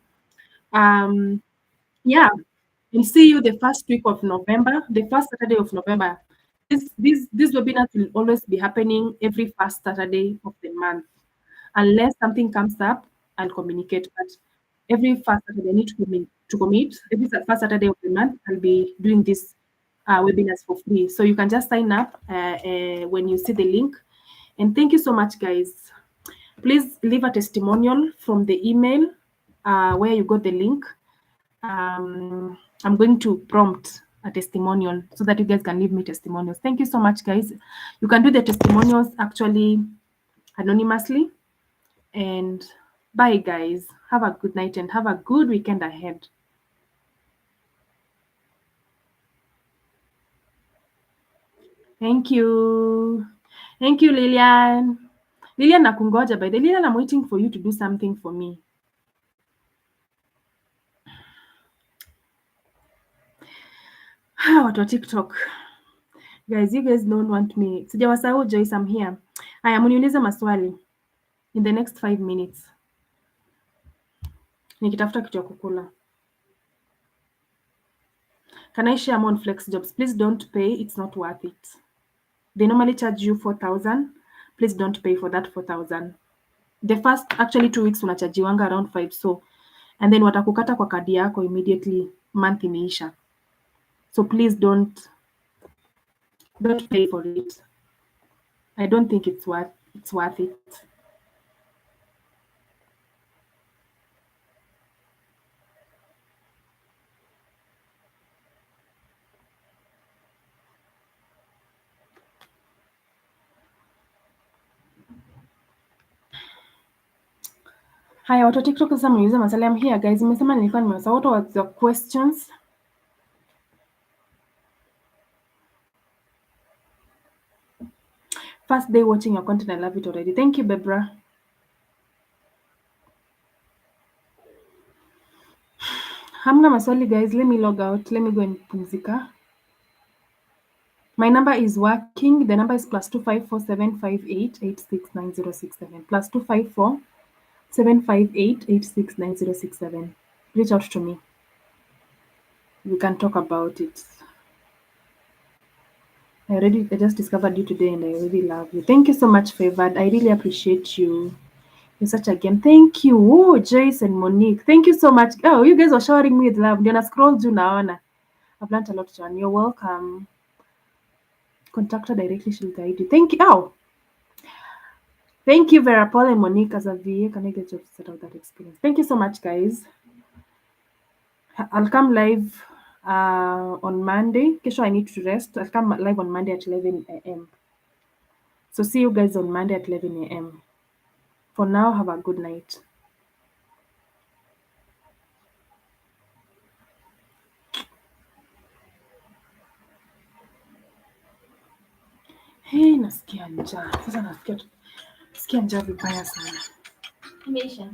Um, yeah, and see you the first week of November, the first Saturday of November. This webinar will always be happening every first Saturday of the month. Unless something comes up, I'll communicate. But every first Saturday, I need to commit. Every first Saturday of the month, I'll be doing this webinars for free. So you can just sign up when you see the link. And thank you so much, guys. Please leave a testimonial from the email where you got the link. I'm going to prompt a testimonial so that you guys can leave me testimonials. Thank you so much, guys. You can do the testimonials actually anonymously. And bye, guys. Have a good night and have a good weekend ahead. Thank you. Thank you, Lilian. Lilian nakungoja by the Lilian, I'm waiting for you to do something for me. Watu wa TikTok. Guys, you guys don't want me. Sijawasahau Joyce, I'm here. Aya, muniulize maswali in the next 5 minutes. Nikitafuta kitu ya kukula. Can I share more on flex jobs? Please don't pay. It's not worth it. They normally charge you 4,000. Please don't pay for that 4,000. The first actually 2 weeks unachajiwanga around 5. So, and then watakukata kwa kadi yako immediately month imeisha. So please don't pay for it. I don't think it's worth it. Haya, watu wa TikTok sasa mniulize maswali. I'm here, guys. Nimesema nilikuwa nimewasa. What was the questions? First day watching your content. I love it already. Thank you, Bebra. Hamna maswali, guys. Let me log out. Let me go and pumzika. My number is working. The number is +25475886967. +25475886967. Reach out to me. We can talk about it. I just discovered you today and I really love you. Thank you so much, Favored. I really appreciate you. You're such a game. Thank you. Oh, Joyce and Monique. Thank you so much. Oh, you guys are showering me with love. Ndio na scroll juu naona. I've learned a lot, John. You're welcome. Contact her directly. She'll guide you. Thank you. Oh, thank you, Vera Paul and Monique as a VA. Can I get you to set out that experience? Thank you so much, guys. I'll come live on Monday. Kesho I need to rest. I'll come live on Monday at 11 a.m. So see you guys on Monday at 11 a.m. For now, have a good night. Hey, nasikia njaa. Sasa nasikia njaa vibaya sana. Imeisha.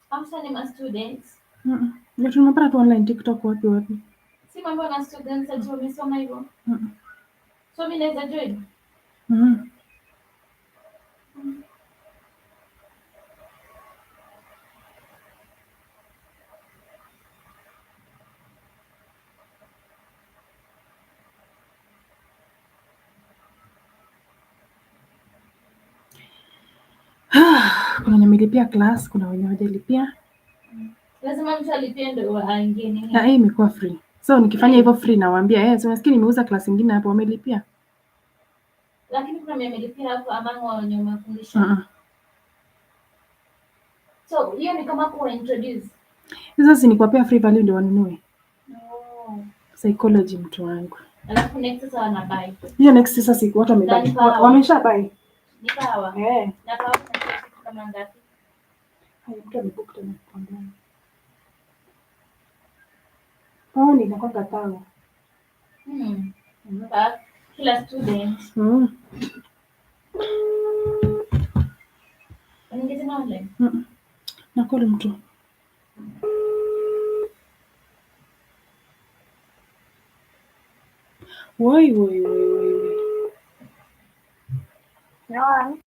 Hamsa ni ma students. Ndio tumepata tu online TikTok wapi. Si mambo na students ati wamesoma hivyo. So mimi naweza join. Kuna wenye wamelipia class, kuna wenye hawajalipia. Lazima mtu alipie ndio aingie nini? Na hii imekuwa free. So nikifanya hivyo free nawaambia, so nasikia nimeuza class nyingine hapo wamelipia. Lakini kuna mwenye amelipia hapo among wao wenye umefundisha. So hiyo ni kama kuwa introduce. Sasa si nikuwapea free value ndio wanunue. Oh. Psychology mtu wangu. Alafu next sasa wanabuy. Hiyo next sasa siku watu wamebuy. Wamesha buy. Ni kawa. Na kawa kama ngapi? Hayo mtu amebook tena kwambia. Ni inakwanga tano. Kila student. Unaingiza na online? Na call mtu. Woi. No.